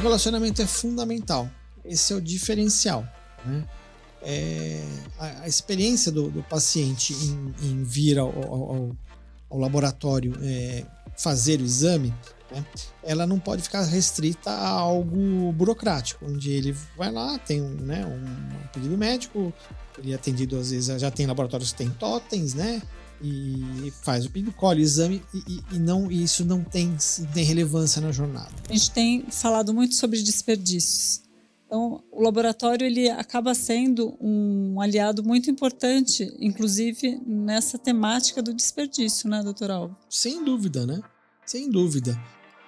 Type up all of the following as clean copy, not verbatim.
relacionamento é fundamental. Esse é o diferencial, né? A experiência do paciente em vir ao laboratório fazer o exame, né, ela não pode ficar restrita a algo burocrático, onde ele vai lá, tem um pedido médico, ele é atendido, às vezes já tem laboratórios que tem totens, né? E faz o pedido, colhe o exame e isso não tem relevância na jornada. A gente tem falado muito sobre desperdícios. Então, o laboratório ele acaba sendo um aliado muito importante, inclusive nessa temática do desperdício, né, doutor Alvo? Sem dúvida, né? Sem dúvida.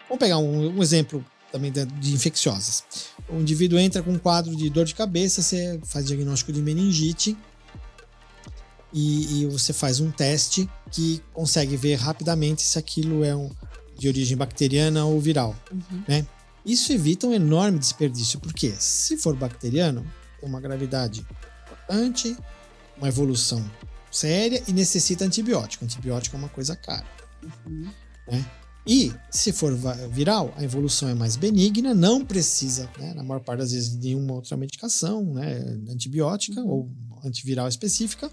Vamos pegar um exemplo também de infecciosas. O indivíduo entra com um quadro de dor de cabeça, você faz diagnóstico de meningite e você faz um teste que consegue ver rapidamente se aquilo é de origem bacteriana ou viral, né? Isso evita um enorme desperdício, porque se for bacteriano, tem uma gravidade importante, uma evolução séria e necessita antibiótico. Antibiótico é uma coisa cara, né? E se for viral, a evolução é mais benigna, não precisa, né, na maior parte das vezes, de nenhuma outra medicação, né, antibiótica ou antiviral específica,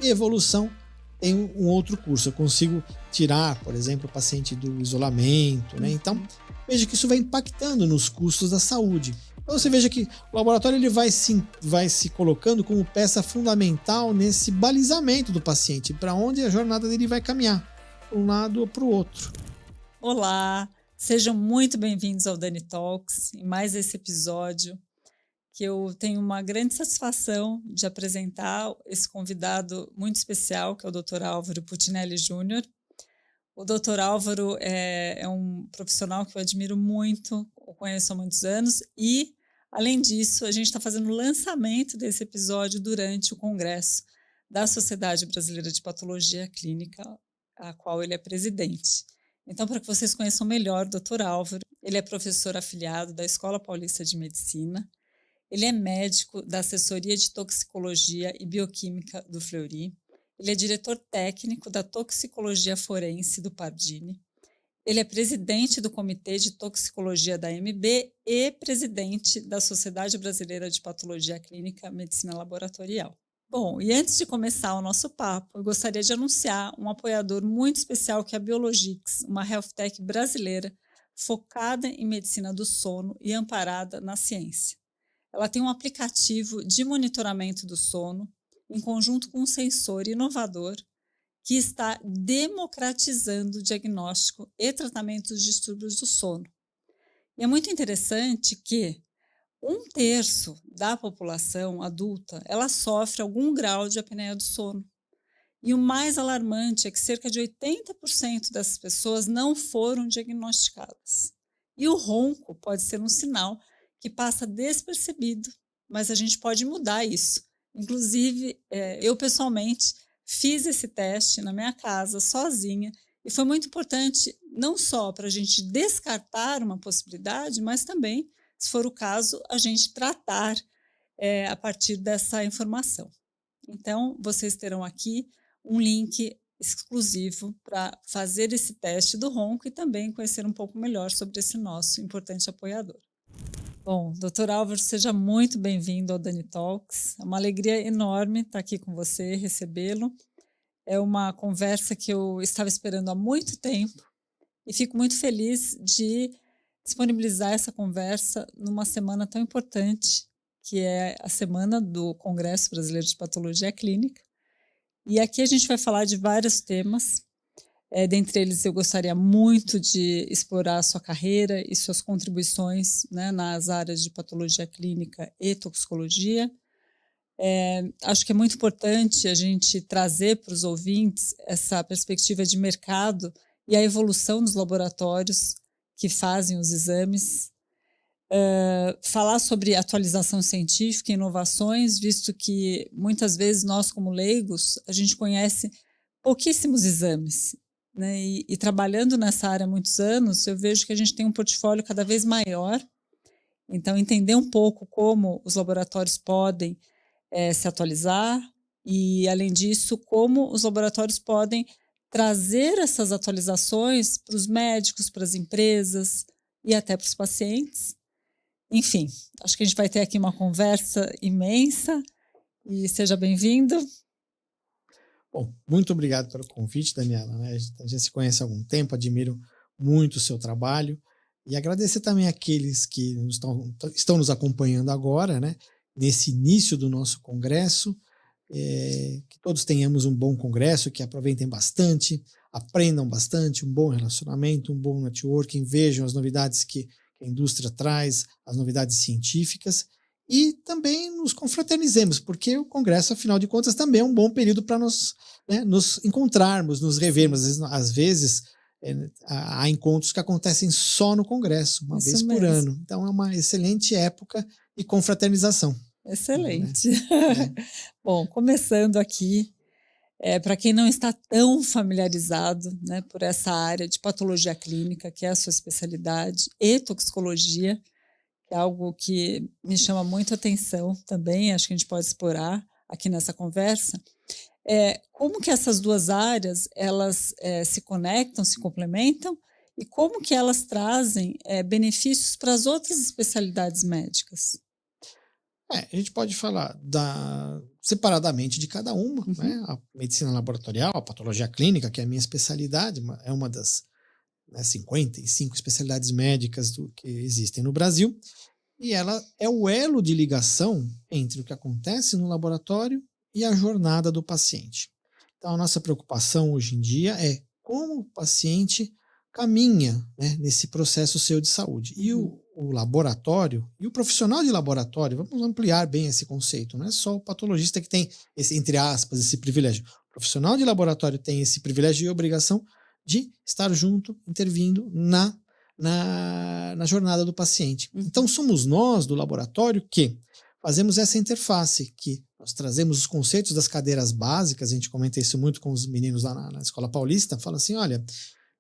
e evolução tem um outro curso. Eu consigo tirar, por exemplo, o paciente do isolamento, né? Então, veja que isso vai impactando nos custos da saúde. Então, você veja que o laboratório ele vai se colocando como peça fundamental nesse balizamento do paciente, para onde a jornada dele vai caminhar, para um lado ou para o outro. Olá, sejam muito bem-vindos ao Dani Talks, em mais esse episódio, que eu tenho uma grande satisfação de apresentar esse convidado muito especial, que é o Dr. Álvaro Putinelli Júnior. O Dr. Álvaro é um profissional que eu admiro muito, o conheço há muitos anos e, além disso, a gente está fazendo o lançamento desse episódio durante o Congresso da Sociedade Brasileira de Patologia Clínica, a qual ele é presidente. Então, para que vocês conheçam melhor o Dr. Álvaro, ele é professor afiliado da Escola Paulista de Medicina, ele é médico da Assessoria de Toxicologia e Bioquímica do Fleury, ele é diretor técnico da Toxicologia Forense do Pardini, ele é presidente do Comitê de Toxicologia da MB e presidente da Sociedade Brasileira de Patologia Clínica Medicina Laboratorial. Bom, e antes de começar o nosso papo, eu gostaria de anunciar um apoiador muito especial que é a Biologix, uma health tech brasileira focada em medicina do sono e amparada na ciência. Ela tem um aplicativo de monitoramento do sono em conjunto com um sensor inovador que está democratizando o diagnóstico e tratamento dos distúrbios do sono. E é muito interessante que 1/3 da população adulta ela sofre algum grau de apneia do sono. E o mais alarmante é que cerca de 80% dessas pessoas não foram diagnosticadas. E o ronco pode ser um sinal que passa despercebido, mas a gente pode mudar isso. Inclusive, eu pessoalmente fiz esse teste na minha casa, sozinha, e foi muito importante não só para a gente descartar uma possibilidade, mas também, se for o caso, a gente tratar a partir dessa informação. Então, vocês terão aqui um link exclusivo para fazer esse teste do ronco e também conhecer um pouco melhor sobre esse nosso importante apoiador. Bom, Dr. Álvaro, seja muito bem-vindo ao Dani Talks. É uma alegria enorme estar aqui com você, recebê-lo. É uma conversa que eu estava esperando há muito tempo e fico muito feliz de disponibilizar essa conversa numa semana tão importante, que é a semana do Congresso Brasileiro de Patologia Clínica. E aqui a gente vai falar de vários temas. Dentre eles, eu gostaria muito de explorar a sua carreira e suas contribuições, né, nas áreas de patologia clínica e toxicologia. Acho que é muito importante a gente trazer para os ouvintes essa perspectiva de mercado e a evolução dos laboratórios que fazem os exames. Falar sobre atualização científica e inovações, visto que muitas vezes nós, como leigos, a gente conhece pouquíssimos exames, né? E trabalhando nessa área há muitos anos, eu vejo que a gente tem um portfólio cada vez maior. Então, entender um pouco como os laboratórios podem se atualizar e, além disso, como os laboratórios podem trazer essas atualizações para os médicos, para as empresas e até para os pacientes. Enfim, acho que a gente vai ter aqui uma conversa imensa e seja bem-vindo. Bom, muito obrigado pelo convite, Daniela, né? A gente já se conhece há algum tempo, admiro muito o seu trabalho e agradecer também àqueles que estão nos acompanhando agora, né? Nesse início do nosso congresso, que todos tenhamos um bom congresso, que aproveitem bastante, aprendam bastante, um bom relacionamento, um bom networking, vejam as novidades que a indústria traz, as novidades científicas, e também nos confraternizemos, porque o congresso, afinal de contas, também é um bom período para nos encontrarmos, nos revermos. Às vezes há encontros que acontecem só no congresso, uma vez por ano. Então é uma excelente época de confraternização. Excelente. Né? Bom, começando aqui, para quem não está tão familiarizado, né, por essa área de patologia clínica, que é a sua especialidade, e toxicologia, que é algo que me chama muito a atenção também, acho que a gente pode explorar aqui nessa conversa. Como que essas duas áreas elas se conectam, se complementam, e como que elas trazem benefícios para as outras especialidades médicas? A gente pode falar separadamente de cada uma, né? A medicina laboratorial, a patologia clínica, que é a minha especialidade, é uma das 55 especialidades médicas que existem no Brasil, e ela é o elo de ligação entre o que acontece no laboratório e a jornada do paciente. Então, a nossa preocupação hoje em dia é como o paciente caminha, né, nesse processo seu de saúde. E o laboratório, e o profissional de laboratório, vamos ampliar bem esse conceito, não é só o patologista que tem, entre aspas, esse privilégio. O profissional de laboratório tem esse privilégio e obrigação de estar junto, intervindo na jornada do paciente. Então, somos nós do laboratório que fazemos essa interface, que nós trazemos os conceitos das cadeiras básicas, a gente comenta isso muito com os meninos lá na Escola Paulista, fala assim, olha,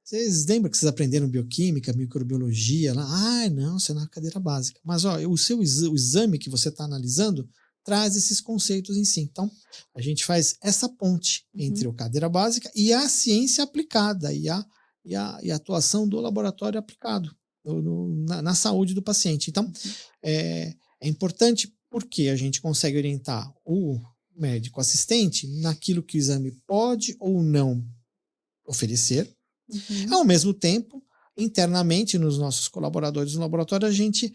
vocês lembram que vocês aprenderam bioquímica, microbiologia lá? Não, isso é na cadeira básica. Mas o exame que você está analisando traz esses conceitos em si. Então, a gente faz essa ponte entre a cadeira básica e a ciência aplicada e a atuação do laboratório aplicado na saúde do paciente. Então, é importante porque a gente consegue orientar o médico assistente naquilo que o exame pode ou não oferecer. Ao mesmo tempo, internamente, nos nossos colaboradores no laboratório, a gente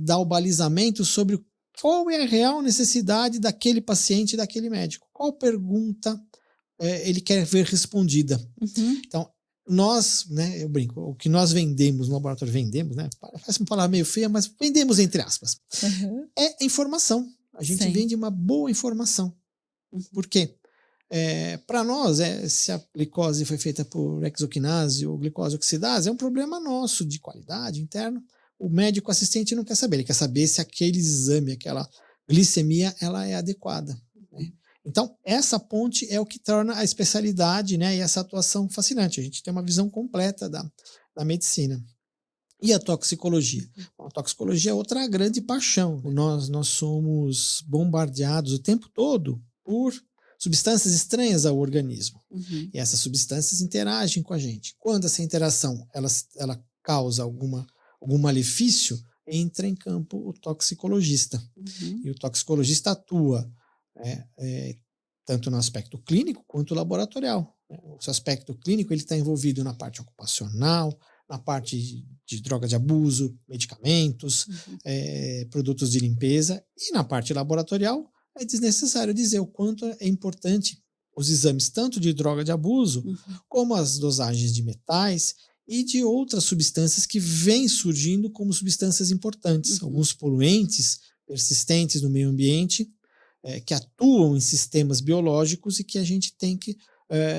dá o balizamento sobre qual é a real necessidade daquele paciente e daquele médico. Qual pergunta ele quer ver respondida. Então, nós, né, eu brinco, o que nós vendemos no laboratório, né, parece uma palavra meio feia, mas vendemos entre aspas, é informação. A gente vende uma boa informação. Por quê? Para nós, se a glicose foi feita por hexoquinase ou glicose oxidase, é um problema nosso de qualidade interna. O médico assistente não quer saber, ele quer saber se aquele exame, aquela glicemia, ela é adequada. Né? Então, essa ponte é o que torna a especialidade, né, e essa atuação fascinante. A gente tem uma visão completa da medicina. E a toxicologia? Bom, a toxicologia é outra grande paixão. Nós somos bombardeados o tempo todo por substâncias estranhas ao organismo. E essas substâncias interagem com a gente. Quando essa interação ela causa algum malefício, entra em campo o toxicologista. E o toxicologista atua tanto no aspecto clínico quanto laboratorial. O seu aspecto clínico está envolvido na parte ocupacional, na parte de droga de abuso, medicamentos, produtos de limpeza, e na parte laboratorial é desnecessário dizer o quanto é importante os exames tanto de droga de abuso, como as dosagens de metais e de outras substâncias que vêm surgindo como substâncias importantes, alguns poluentes persistentes no meio ambiente, que atuam em sistemas biológicos e que a gente tem que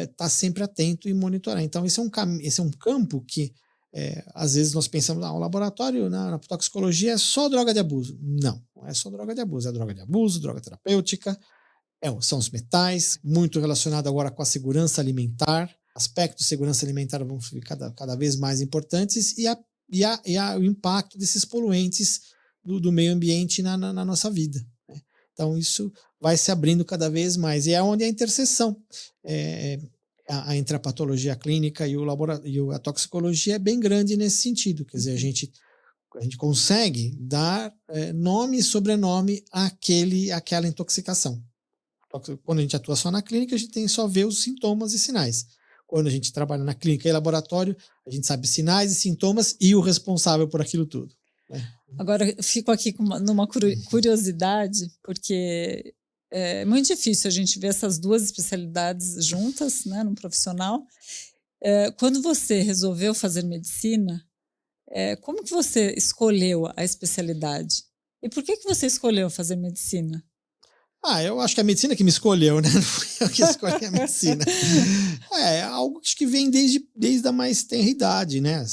estar sempre atento e monitorar. Então, esse é um campo que, às vezes, nós pensamos, o laboratório na toxicologia é só droga de abuso. Não é só droga de abuso, é droga de abuso, droga terapêutica, são os metais, muito relacionado agora com a segurança alimentar. Aspectos de segurança alimentar vão ficar cada vez mais importantes e o impacto desses poluentes do meio ambiente na nossa vida. Né? Então, isso vai se abrindo cada vez mais. E é onde a interseção entre a patologia clínica e a toxicologia é bem grande nesse sentido. Quer dizer, a gente a gente consegue dar nome e sobrenome àquela intoxicação. Quando a gente atua só na clínica, a gente tem só ver os sintomas e sinais. Quando a gente trabalha na clínica e laboratório, a gente sabe sinais e sintomas e o responsável por aquilo tudo. Agora, eu fico aqui numa curiosidade, porque é muito difícil a gente ver essas duas especialidades juntas, né, num profissional. Quando você resolveu fazer medicina, como que você escolheu a especialidade? E por que você escolheu fazer medicina? Eu acho que a medicina que me escolheu, né? Não fui eu que escolhi a medicina. É algo que vem desde a mais tenra idade, né?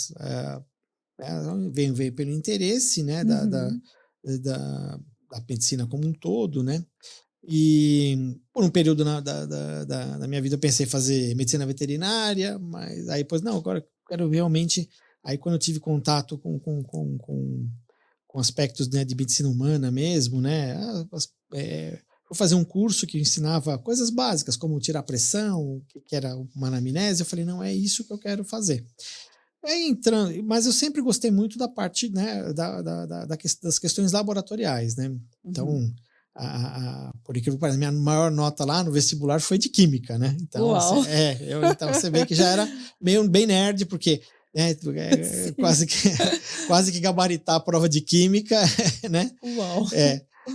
Veio pelo interesse, né? Da medicina como um todo, né? E por um período da minha vida eu pensei em fazer medicina veterinária, mas aí depois, não, agora eu quero realmente... Aí quando eu tive contato com aspectos, né, de medicina humana mesmo, né? Vou fazer um curso que ensinava coisas básicas, como tirar pressão, o que era uma anamnese. Eu falei, não, é isso que eu quero fazer. Mas eu sempre gostei muito da parte, né, das questões laboratoriais, né? Então, por incrível que pareça, minha maior nota lá no vestibular foi de química, né? Então, assim, então você vê que já era meio bem nerd, porque quase que gabaritar a prova de química, né? Uau!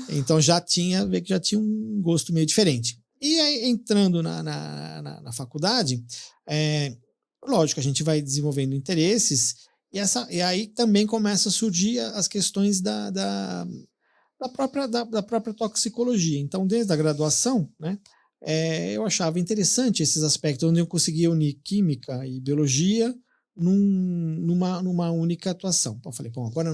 Então já tinha um gosto meio diferente. E aí, entrando na faculdade, lógico, a gente vai desenvolvendo interesses, e aí também começa a surgir as questões da própria toxicologia. Então, desde a graduação, né, eu achava interessante esses aspectos, onde eu conseguia unir química e biologia numa única atuação. Então, eu falei, bom, agora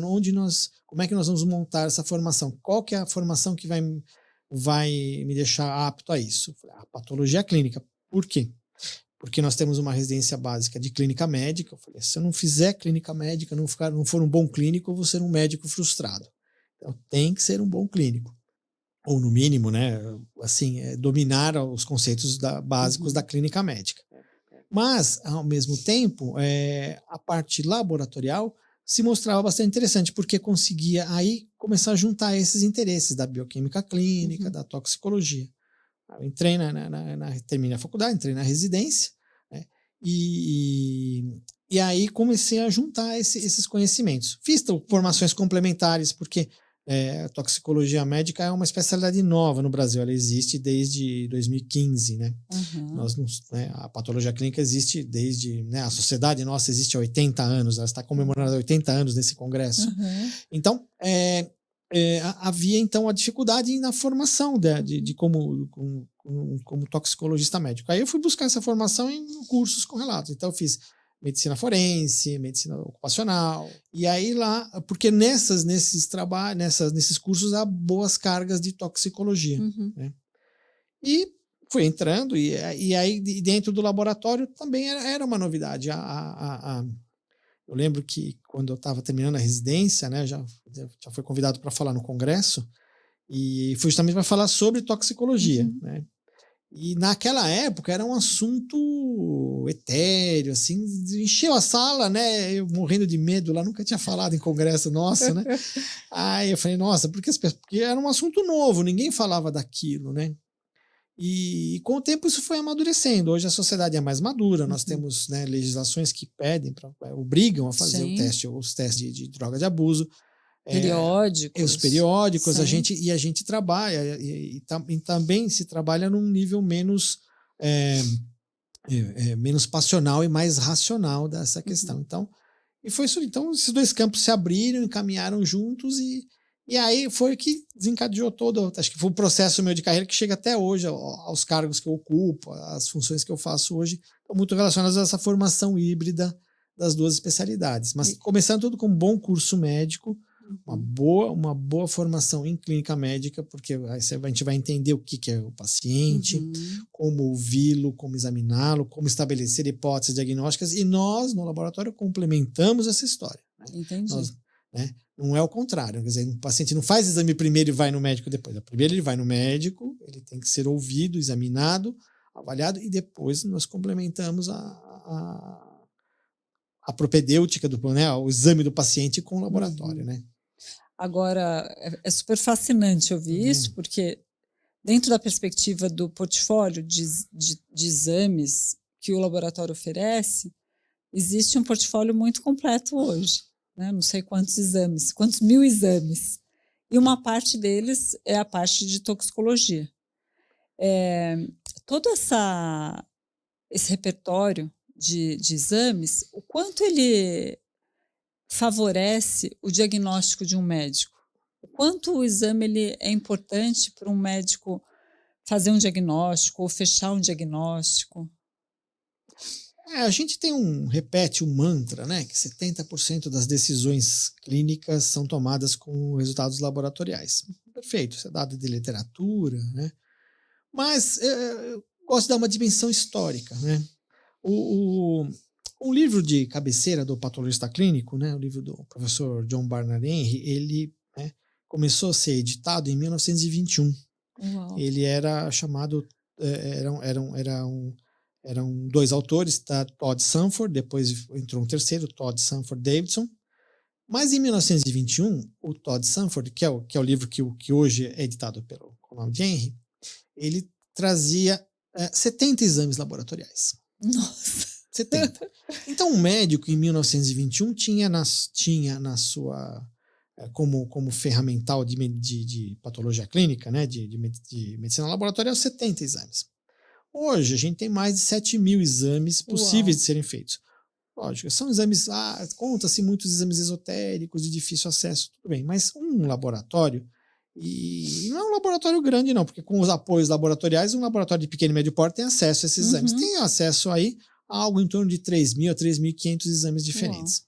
como é que nós vamos montar essa formação? Qual que é a formação que vai me deixar apto a isso? A patologia clínica. Por quê? Porque nós temos uma residência básica de clínica médica. Eu falei, se eu não fizer clínica médica, não for um bom clínico, eu vou ser um médico frustrado. Então, tem que ser um bom clínico. Ou, no mínimo, né, assim, dominar os conceitos básicos da clínica médica. Mas, ao mesmo tempo, a parte laboratorial se mostrava bastante interessante, porque conseguia aí começar a juntar esses interesses da bioquímica clínica, da toxicologia. Eu entrei terminei a faculdade, entrei na residência, né, e aí comecei a juntar esses conhecimentos. Fiz formações complementares, porque a toxicologia médica é uma especialidade nova no Brasil, ela existe desde 2015, né? A patologia clínica existe desde, né, a sociedade nossa existe há 80 anos, ela está comemorando 80 anos nesse congresso. Então, havia então a dificuldade na formação de como toxicologista médico. Aí eu fui buscar essa formação em cursos correlatos. Então eu fiz medicina forense, medicina ocupacional, e aí lá, porque nesses cursos há boas cargas de toxicologia, né? E fui entrando, e aí dentro do laboratório também era uma novidade. Eu lembro que quando eu estava terminando a residência, né, já fui convidado para falar no congresso, e fui justamente para falar sobre toxicologia, né? E naquela época era um assunto etéreo, assim, encheu a sala, né? Eu morrendo de medo lá, nunca tinha falado em congresso nosso, né? Aí eu falei, nossa, porque era um assunto novo, ninguém falava daquilo, né? E com o tempo isso foi amadurecendo. Hoje a sociedade é mais madura, nós temos, né, legislações que obrigam a fazer os testes de droga de abuso. Os periódicos, a gente trabalha, e também se trabalha num nível menos passional e mais racional dessa questão. Então, e foi isso. Então, esses dois campos se abriram, encaminharam juntos, e aí foi o que desencadeou todo. Acho que foi um processo meu de carreira que chega até hoje, aos cargos que eu ocupo, às funções que eu faço hoje, estão muito relacionadas a essa formação híbrida das duas especialidades. Mas começando tudo com um bom curso médico, uma boa formação em clínica médica, porque aí a gente vai entender o que é o paciente, como ouvi-lo, como examiná-lo, como estabelecer hipóteses diagnósticas, e nós, no laboratório, complementamos essa história. Né? Entendi. Né? Não é o contrário, quer dizer, o paciente não faz exame primeiro e vai no médico depois. Primeiro ele vai no médico, ele tem que ser ouvido, examinado, avaliado, e depois nós complementamos a propedêutica, o exame do paciente com o laboratório, né? Agora, é super fascinante ouvir isso, porque dentro da perspectiva do portfólio de exames que o laboratório oferece, existe um portfólio muito completo hoje, né? Não sei quantos exames, quantos mil exames. E uma parte deles é a parte de toxicologia. Todo esse repertório de exames, o quanto ele favorece o diagnóstico de um médico? O quanto o exame ele é importante para um médico fazer um diagnóstico ou fechar um diagnóstico? A gente repete um mantra, né? Que 70% das decisões clínicas são tomadas com resultados laboratoriais. Perfeito, isso é dado de literatura, né? Mas eu gosto de dar uma dimensão histórica, né? O livro de cabeceira do patologista clínico, né? O livro do professor John Barnard Henry, ele começou a ser editado em 1921. Uau. Ele era chamado, eram dois autores, tá? Todd Sanford, depois entrou um terceiro, Todd Sanford Davidson. Mas em 1921, o Todd Sanford, que é o livro que hoje é editado com o nome de Henry, ele trazia 70 exames laboratoriais. Nossa! 70. Então, um médico em 1921 tinha na sua, como ferramental de patologia clínica, né, de medicina laboratorial, 70 exames. Hoje, a gente tem mais de 7.000 exames possíveis de serem feitos. Lógico, são exames, conta-se muitos exames esotéricos de difícil acesso, tudo bem, mas um laboratório, e não é um laboratório grande não, porque com os apoios laboratoriais, um laboratório de pequeno e médio porte tem acesso a esses exames. Tem acesso aí a algo em torno de 3.000 a 3.500 exames diferentes.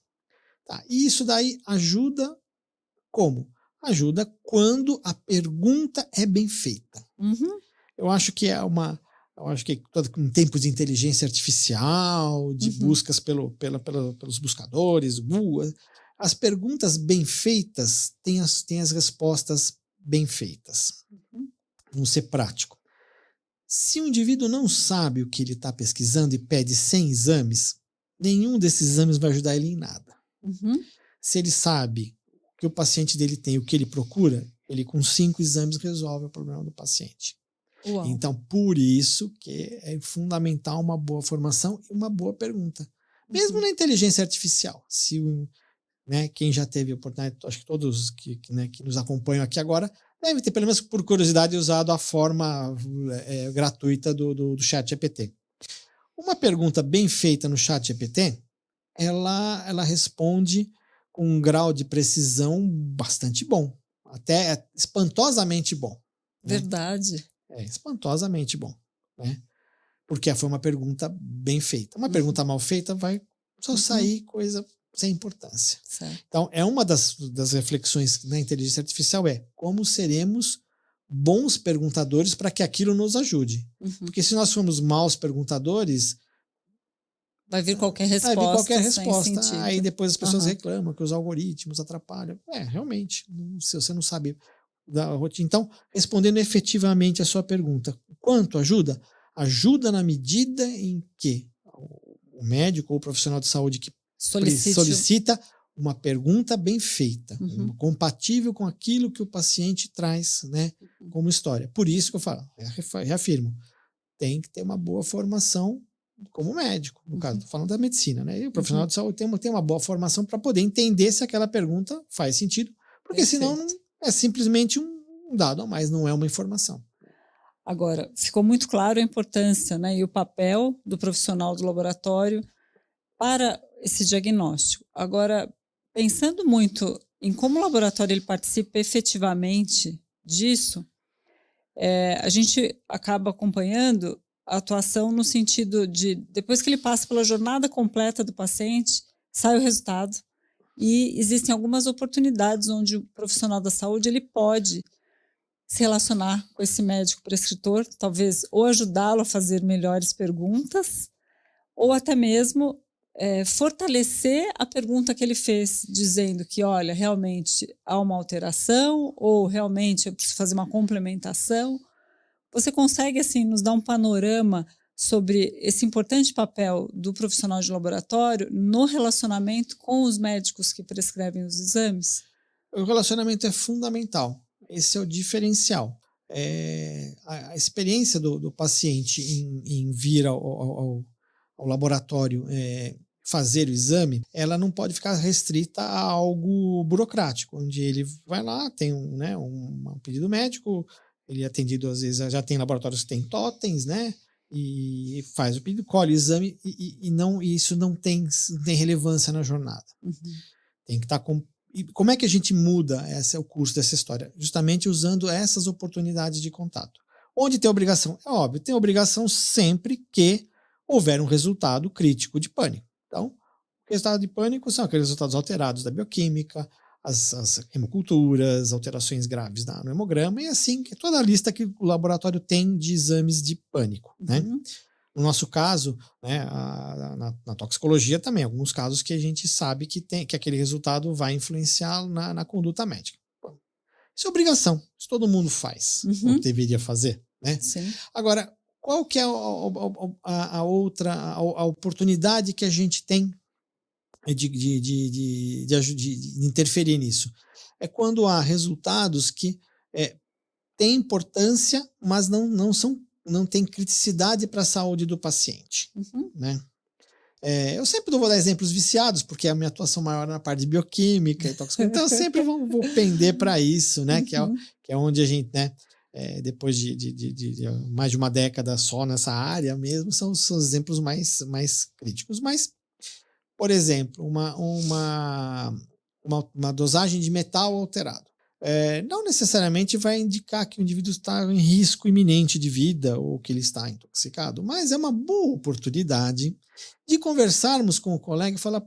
Tá, e isso daí ajuda como? Ajuda quando a pergunta é bem feita. Eu acho que em tempos de inteligência artificial, de buscas pelos buscadores, Google, as perguntas bem feitas têm as respostas bem feitas. Vamos ser prático. Se o indivíduo não sabe o que ele está pesquisando e pede 100 exames, nenhum desses exames vai ajudar ele em nada. Se ele sabe o que o paciente dele tem, o que ele procura, ele com 5 exames resolve o problema do paciente. Uau. Então, por isso que é fundamental uma boa formação e uma boa pergunta. Mesmo na inteligência artificial. Quem já teve a oportunidade, acho que todos que nos acompanham aqui agora, devem ter, pelo menos por curiosidade, usado a forma gratuita do ChatGPT. Uma pergunta bem feita no ChatGPT, ela responde com um grau de precisão bastante bom. Até espantosamente bom. Verdade. Espantosamente bom, né? Porque foi uma pergunta bem feita. Uma pergunta mal feita vai só sair coisa sem importância. Certo. Então, uma das reflexões na inteligência artificial como seremos bons perguntadores para que aquilo nos ajude. Porque se nós formos maus perguntadores, vai vir qualquer resposta. Sem sentido. Aí depois as pessoas reclamam que os algoritmos atrapalham. Realmente, se você não sabe da rotina. Então, respondendo efetivamente a sua pergunta, quanto ajuda? Ajuda na medida em que o médico ou o profissional de saúde que solicita uma pergunta bem feita, compatível com aquilo que o paciente traz, né, como história. Por isso que eu falo, reafirmo, tem que ter uma boa formação como médico, no caso, estou falando da medicina, né? E o profissional de saúde tem uma boa formação para poder entender se aquela pergunta faz sentido, porque senão não é simplesmente um dado a mais, não é uma informação. Agora, ficou muito claro a importância, né, e o papel do profissional do laboratório para esse diagnóstico. Agora, pensando muito em como o laboratório ele participa efetivamente disso, a gente acaba acompanhando a atuação no sentido de, depois que ele passa pela jornada completa do paciente, sai o resultado. E existem algumas oportunidades onde o profissional da saúde ele pode se relacionar com esse médico prescritor, talvez ou ajudá-lo a fazer melhores perguntas, ou até mesmo fortalecer a pergunta que ele fez, dizendo que, olha, realmente há uma alteração, ou realmente eu preciso fazer uma complementação. Você consegue, assim, nos dar um panorama sobre esse importante papel do profissional de laboratório no relacionamento com os médicos que prescrevem os exames? O relacionamento é fundamental. Esse é o diferencial. A experiência do paciente em vir ao laboratório fazer o exame, ela não pode ficar restrita a algo burocrático, onde ele vai lá, tem um pedido médico, ele é atendido, às vezes já tem laboratórios que tem totens, né? E faz o pedido, colhe o exame e isso não tem relevância na jornada. Tem que estar com. E como é que a gente muda o curso dessa história? Justamente usando essas oportunidades de contato. Onde tem obrigação? É óbvio, tem obrigação sempre que houver um resultado crítico de pânico. Então, o resultado de pânico são aqueles resultados alterados da bioquímica, as hemoculturas, alterações graves no hemograma, e assim, toda a lista que o laboratório tem de exames de pânico, né? No nosso caso, né, na toxicologia também, alguns casos que a gente sabe que aquele resultado vai influenciar na conduta médica. Isso é obrigação, isso todo mundo faz, ou deveria fazer, né? Sim. Agora, qual que é a outra oportunidade que a gente tem de interferir nisso? É quando há resultados que têm importância, mas não tem criticidade para a saúde do paciente, né? Eu sempre vou dar exemplos viciados, porque a minha atuação maior é na parte de bioquímica e toxicologia, então eu sempre vou pender para isso, né? Que é onde a gente, né? Depois de mais de uma década só nessa área mesmo, são os exemplos mais críticos. Mas, por exemplo, uma dosagem de metal alterado. Não necessariamente vai indicar que o indivíduo está em risco iminente de vida ou que ele está intoxicado, mas é uma boa oportunidade de conversarmos com o colega e falar: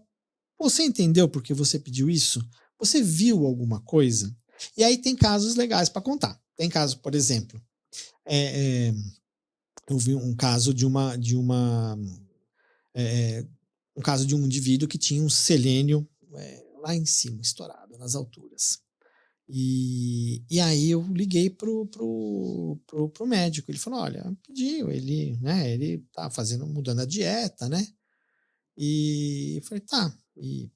você entendeu por que você pediu isso? Você viu alguma coisa? E aí tem casos legais para contar. Tem caso, por exemplo, eu vi um caso um caso de um indivíduo que tinha um selênio lá em cima, estourado, nas alturas. E aí eu liguei pro médico. Ele falou: olha, pediu, ele tá mudando a dieta, né? E eu falei: tá, e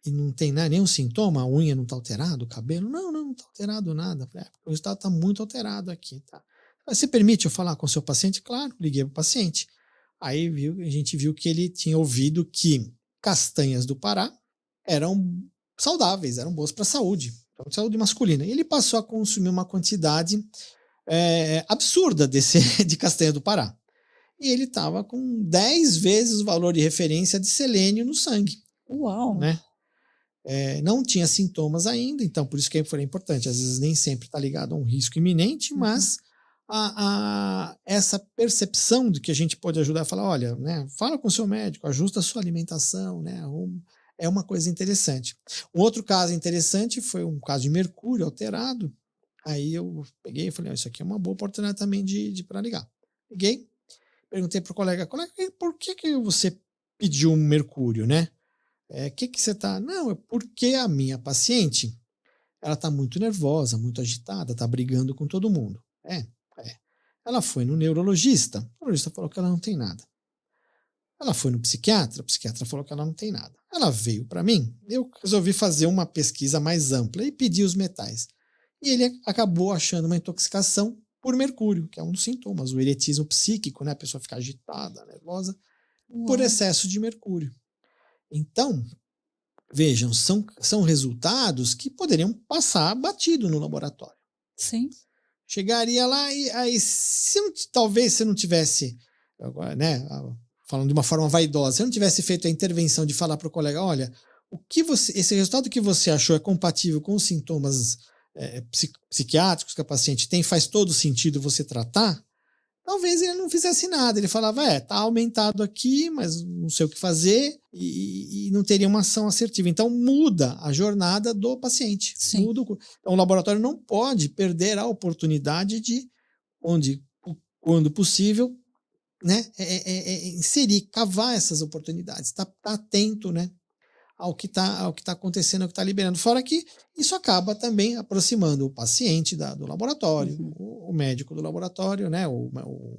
não tem nenhum sintoma? A unha não tá alterada, o cabelo? Não tá alterado nada. Eu falei: o resultado tá muito alterado aqui, tá? Você permite eu falar com o seu paciente? Claro, liguei pro paciente. Aí a gente viu que ele tinha ouvido que castanhas do Pará eram saudáveis, eram boas para a saúde masculina. E ele passou a consumir uma quantidade absurda de castanha do Pará. E ele estava com 10 vezes o valor de referência de selênio no sangue. Uau! Né? Não tinha sintomas ainda, então por isso que foi importante. Às vezes nem sempre está ligado a um risco iminente, mas essa percepção de que a gente pode ajudar a falar: olha, né, fala com o seu médico, ajusta a sua alimentação, né, é uma coisa interessante. Um outro caso interessante foi um caso de mercúrio alterado. Aí eu peguei e falei: isso aqui é uma boa oportunidade também para ligar. Peguei, perguntei para o colega: por que você pediu um mercúrio, né? Que você tá? Não, é porque a minha paciente, ela tá muito nervosa, muito agitada, tá brigando com todo mundo. Ela foi no neurologista, o neurologista falou que ela não tem nada. Ela foi no psiquiatra, o psiquiatra falou que ela não tem nada. Ela veio para mim, eu resolvi fazer uma pesquisa mais ampla e pedi os metais. E ele acabou achando uma intoxicação por mercúrio, que é um dos sintomas, o eretismo psíquico, né? A pessoa fica agitada, nervosa, por excesso de mercúrio. Então, vejam, são resultados que poderiam passar batido no laboratório. Sim. Chegaria lá e aí, talvez se não tivesse, né, falando de uma forma vaidosa, se não tivesse feito a intervenção de falar para o colega: olha, esse resultado que você achou é compatível com os sintomas psiquiátricos que a paciente tem, faz todo sentido você tratar, talvez ele não fizesse nada. Ele falava: tá aumentado aqui, mas não sei o que fazer, e não teria uma ação assertiva. Então muda a jornada do paciente. Então o laboratório não pode perder a oportunidade de, quando possível, né, inserir, cavar essas oportunidades, tá atento, né, ao que está acontecendo, ao que está liberando. Fora que isso acaba também aproximando o paciente do laboratório, o médico do laboratório, né, o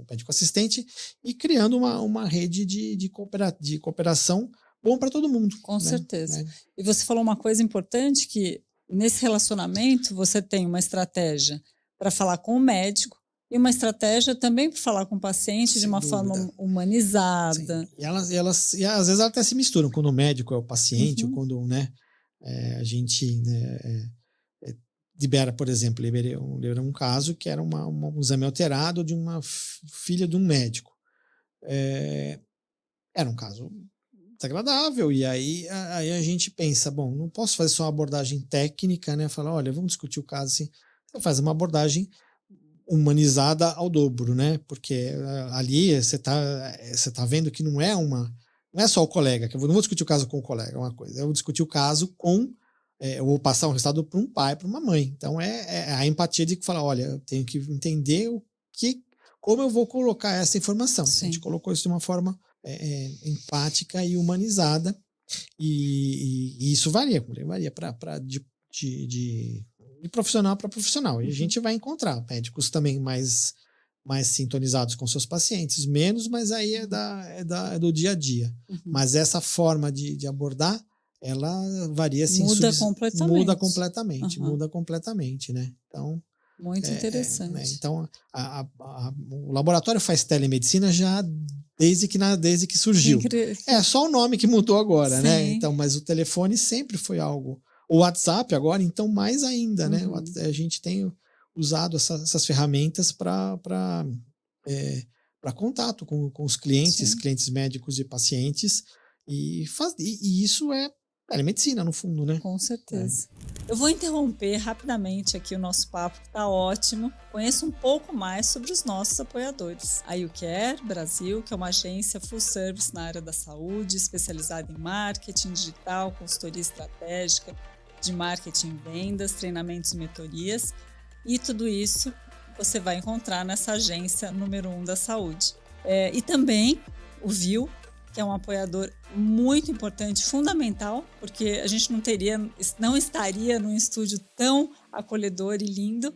médico assistente, e criando uma rede de cooperação bom para todo mundo. Com né, certeza. né? E você falou uma coisa importante, que nesse relacionamento você tem uma estratégia para falar com o médico e uma estratégia também para falar com o paciente de Sem uma dúvida. forma humanizada. Sim. E às vezes elas até se misturam, quando o médico é o paciente, ou quando, né, a gente, né, libera, por exemplo, liberei um caso que era um exame alterado de uma filha de um médico. Era um caso desagradável, e aí a gente pensa, bom, não posso fazer só uma abordagem técnica, né? Falar, olha, vamos discutir o caso assim. Você faz uma abordagem humanizada ao dobro, né? Porque ali você tá vendo que não é só o colega, que eu não vou discutir o caso com o colega, é uma coisa, eu vou discutir o caso com eu vou passar um resultado para um pai, para uma mãe. Então é a empatia de falar, olha, eu tenho que entender como eu vou colocar essa informação. Sim. A gente colocou isso de uma forma empática e humanizada, e isso varia de profissional para profissional. E a gente vai encontrar médicos também mais sintonizados com seus pacientes, menos, mas aí é do dia a dia. Mas essa forma de abordar, ela varia assim, muda completamente, né? Então, muito interessante. Né? Então, o laboratório faz telemedicina já desde que surgiu. É só o nome que mudou agora, Sim. né? Então, mas o telefone sempre foi algo. O WhatsApp agora, então, mais ainda, né? A gente tem usado essas ferramentas para contato com os clientes médicos e pacientes, e isso é telemedicina, no fundo, né? Com certeza. Eu vou interromper rapidamente aqui o nosso papo, que está ótimo. Conheça um pouco mais sobre os nossos apoiadores. A YouCare Brasil, que é uma agência full service na área da saúde, especializada em marketing digital, consultoria estratégica, de marketing e vendas, treinamentos e mentorias. E tudo isso você vai encontrar nessa agência número 1 da saúde. E também o Viu, que é um apoiador muito importante, fundamental, porque a gente não estaria num estúdio tão acolhedor e lindo.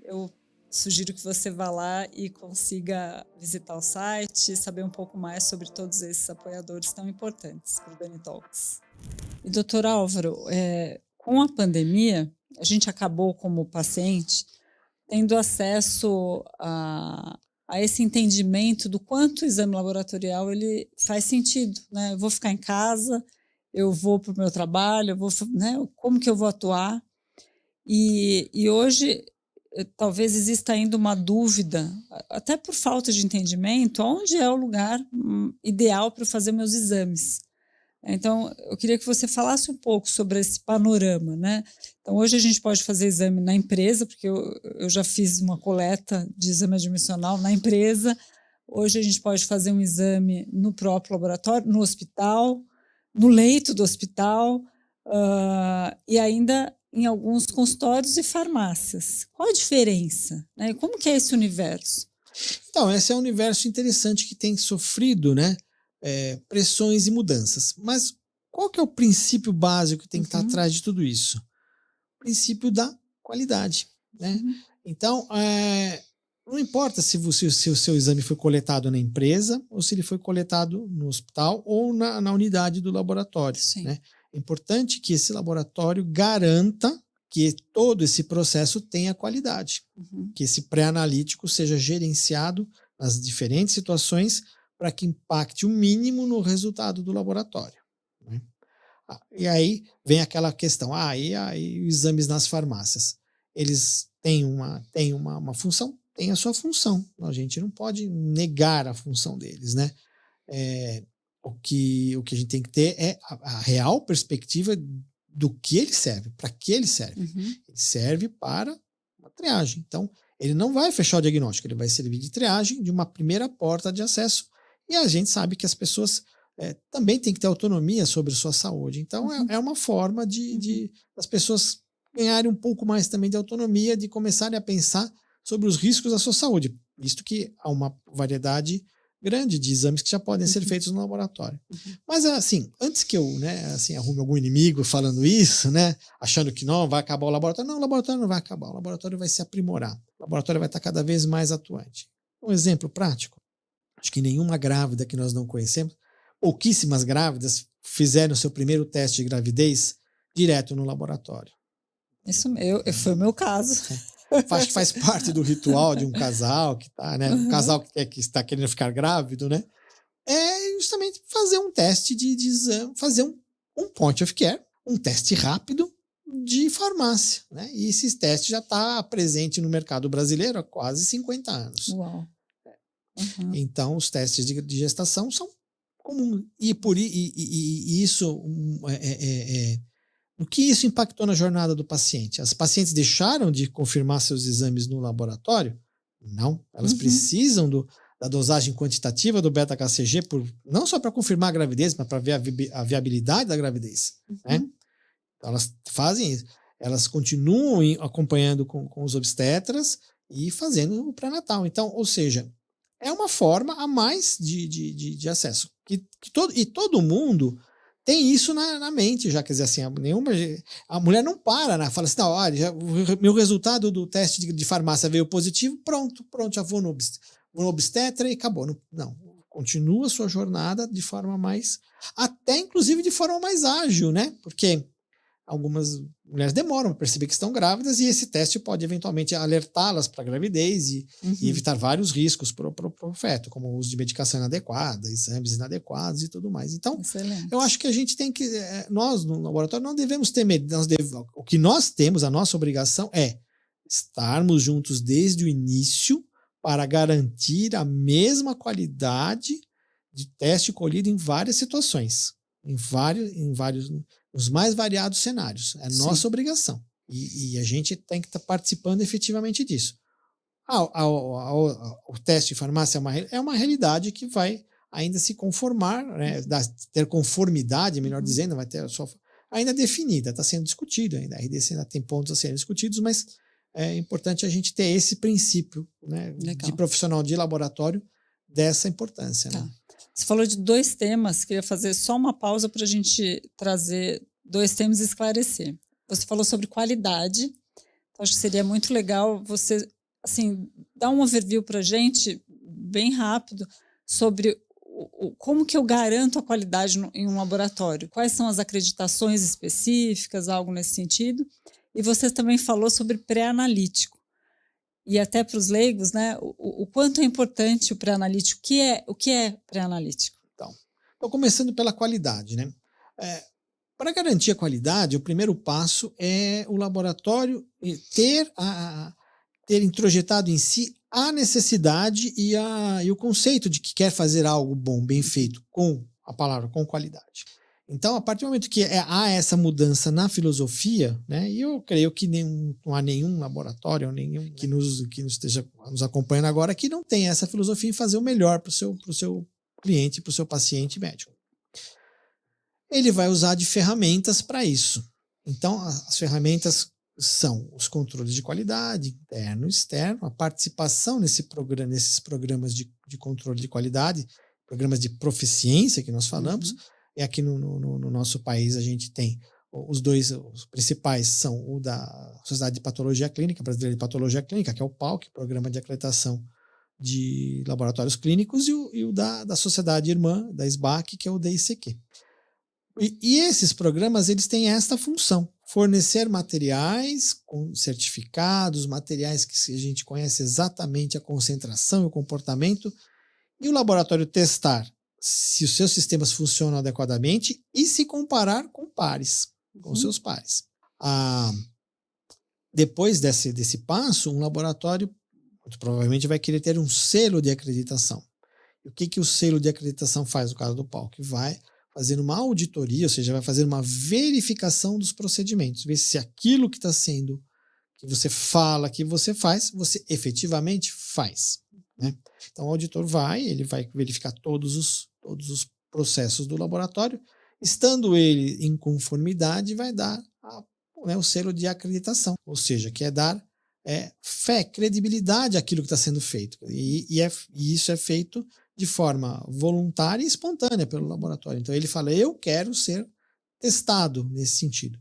Eu sugiro que você vá lá e consiga visitar o site, saber um pouco mais sobre todos esses apoiadores tão importantes para o Dani Talks. E, doutor Álvaro, com a pandemia, a gente acabou, como paciente, tendo acesso a esse entendimento do quanto o exame laboratorial ele faz sentido, né? Eu vou ficar em casa, eu vou para o meu trabalho, né? Como que eu vou atuar? E hoje talvez exista ainda uma dúvida, até por falta de entendimento, onde é o lugar ideal para fazer meus exames. Então, eu queria que você falasse um pouco sobre esse panorama, né? Então, hoje a gente pode fazer exame na empresa, porque eu já fiz uma coleta de exame admissional na empresa. Hoje a gente pode fazer um exame no próprio laboratório, no hospital, no leito do hospital, e ainda em alguns consultórios e farmácias. Qual a diferença, né? Como que é esse universo? Então, esse é um universo interessante que tem sofrido, né? Pressões e mudanças. Mas qual que é o princípio básico que tem que estar atrás de tudo isso? O princípio da qualidade, né? Então, não importa se o seu exame foi coletado na empresa ou se ele foi coletado no hospital ou na unidade do laboratório, né? É importante que esse laboratório garanta que todo esse processo tenha qualidade, que esse pré-analítico seja gerenciado nas diferentes situações para que impacte o mínimo no resultado do laboratório, né? E aí vem aquela questão, e os exames nas farmácias, eles têm uma função, tem a sua função, a gente não pode negar a função deles, né? O que a gente tem que ter é a real perspectiva do que ele serve, para que ele serve. Ele serve para uma triagem, então ele não vai fechar o diagnóstico, ele vai servir de triagem, de uma primeira porta de acesso. E a gente sabe que as pessoas também têm que ter autonomia sobre sua saúde. Então, é uma forma de as pessoas ganharem um pouco mais também de autonomia, de começarem a pensar sobre os riscos da sua saúde, visto que há uma variedade grande de exames que já podem ser feitos no laboratório. Mas assim, antes que eu, né, assim, arrume algum inimigo falando isso, né, achando que não vai acabar o laboratório, não, o laboratório não vai acabar, o laboratório vai se aprimorar, o laboratório vai estar cada vez mais atuante. Um exemplo prático, acho que nenhuma grávida que nós não conhecemos, pouquíssimas grávidas fizeram o seu primeiro teste de gravidez direto no laboratório. Isso foi o meu caso. Acho que faz parte do ritual de um casal que tá, né? Um casal que está querendo ficar grávido, né? É justamente fazer um teste de exame, fazer um point of care, um teste rápido de farmácia, né? E esse teste já está presente no mercado brasileiro há quase 50 anos. Uau. Então, os testes de gestação são comuns. E isso o que isso impactou na jornada do paciente? As pacientes deixaram de confirmar seus exames no laboratório? Não. Elas precisam da dosagem quantitativa do beta-HCG, não só para confirmar a gravidez, mas para ver a viabilidade da gravidez. Né? Então, elas fazem isso. Elas continuam acompanhando com os obstetras e fazendo o pré-natal. Então, ou seja, é uma forma a mais de acesso. Todo mundo tem isso na mente, já quer dizer assim, a mulher não para, né? Fala assim, não, olha, meu resultado do teste de farmácia veio positivo, pronto, já vou no obstetra e acabou. Não, continua a sua jornada de forma mais, até inclusive de forma mais ágil, né? Porque algumas mulheres demoram para perceber que estão grávidas e esse teste pode eventualmente alertá-las para a gravidez e evitar vários riscos para o feto, como o uso de medicação inadequada, exames inadequados e tudo mais. Então, eu acho que a gente tem que, nós no laboratório não devemos ter medo, o que nós temos, a nossa obrigação é estarmos juntos desde o início para garantir a mesma qualidade de teste colhido em várias situações, em vários os mais variados cenários. É nossa obrigação. E a gente tem que estar participando efetivamente disso. O teste de farmácia é uma realidade que vai ainda se conformar, né, ter conformidade, melhor dizendo, vai ter ainda definida, está sendo discutido ainda. A RDC ainda tem pontos a serem discutidos, mas é importante a gente ter esse princípio, né, de profissional de laboratório dessa importância. Né? Você falou de 2 temas, queria fazer só uma pausa para a gente trazer 2 temas e esclarecer. Você falou sobre qualidade, então acho que seria muito legal você assim, dar um overview para a gente, bem rápido, sobre como que eu garanto a qualidade em um laboratório. Quais são as acreditações específicas, algo nesse sentido. E você também falou sobre pré-analítico. E até para os leigos, né, o quanto é importante o pré-analítico. O que é pré-analítico? Então, começando pela qualidade, né? Para garantir a qualidade, o primeiro passo é o laboratório ter introjetado em si a necessidade e o conceito de que quer fazer algo bom, bem feito, com a palavra, com qualidade. Então, a partir do momento que há essa mudança na filosofia, né, e eu creio que não há nenhum laboratório, nenhum que nos esteja nos acompanhando agora, que não tenha essa filosofia em fazer o melhor para o seu cliente, para o seu paciente médico. Ele vai usar de ferramentas para isso. Então, as ferramentas são os controles de qualidade, interno e externo, a participação nesses programas de controle de qualidade, programas de proficiência que nós falamos. E aqui no nosso país a gente tem os principais são o da Sociedade de Patologia Clínica, Brasileira de Patologia Clínica, que é o PALC, Programa de Acreditação de Laboratórios Clínicos, e o da Sociedade Irmã, da SBAC, que é o DICQ. E esses programas, eles têm esta função, fornecer materiais com certificados, materiais que a gente conhece exatamente a concentração e o comportamento, e o laboratório testar se os seus sistemas funcionam adequadamente e se comparar com pares, com seus pares. Depois desse passo, um laboratório muito provavelmente vai querer ter um selo de acreditação. E o que o selo de acreditação faz no caso do PALC? Vai fazer uma auditoria, ou seja, vai fazer uma verificação dos procedimentos, ver se aquilo que está sendo, que você fala, que você faz, você efetivamente faz. Né? Então o auditor ele vai verificar todos os processos do laboratório, estando ele em conformidade, vai dar o selo de acreditação, ou seja, que é dar fé, credibilidade àquilo que está sendo feito. E isso é feito de forma voluntária e espontânea pelo laboratório. Então ele fala, eu quero ser testado nesse sentido.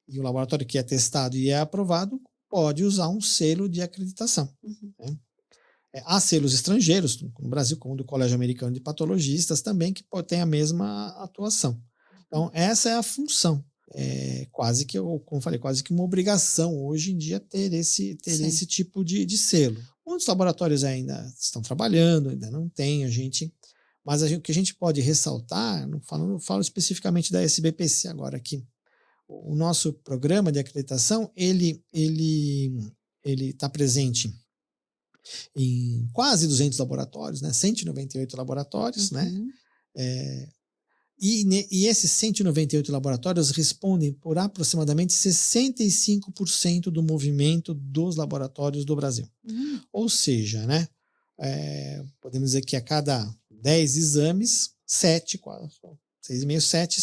E o laboratório que é testado e é aprovado pode usar um selo de acreditação. Né? Há selos estrangeiros, no Brasil, como do Colégio Americano de Patologistas, também, que tem a mesma atuação. Então, essa é a função. Quase que, como falei, quase que uma obrigação hoje em dia ter esse tipo de selo. Muitos laboratórios ainda estão trabalhando, ainda não tem, mas o que a gente pode ressaltar, não falo especificamente da SBPC agora aqui, o nosso programa de acreditação, ele está presente em quase 200 laboratórios, né? 198 laboratórios, né? E esses 198 laboratórios respondem por aproximadamente 65% do movimento dos laboratórios do Brasil. Ou seja, né? Podemos dizer que a cada 10 exames, 6,5, 7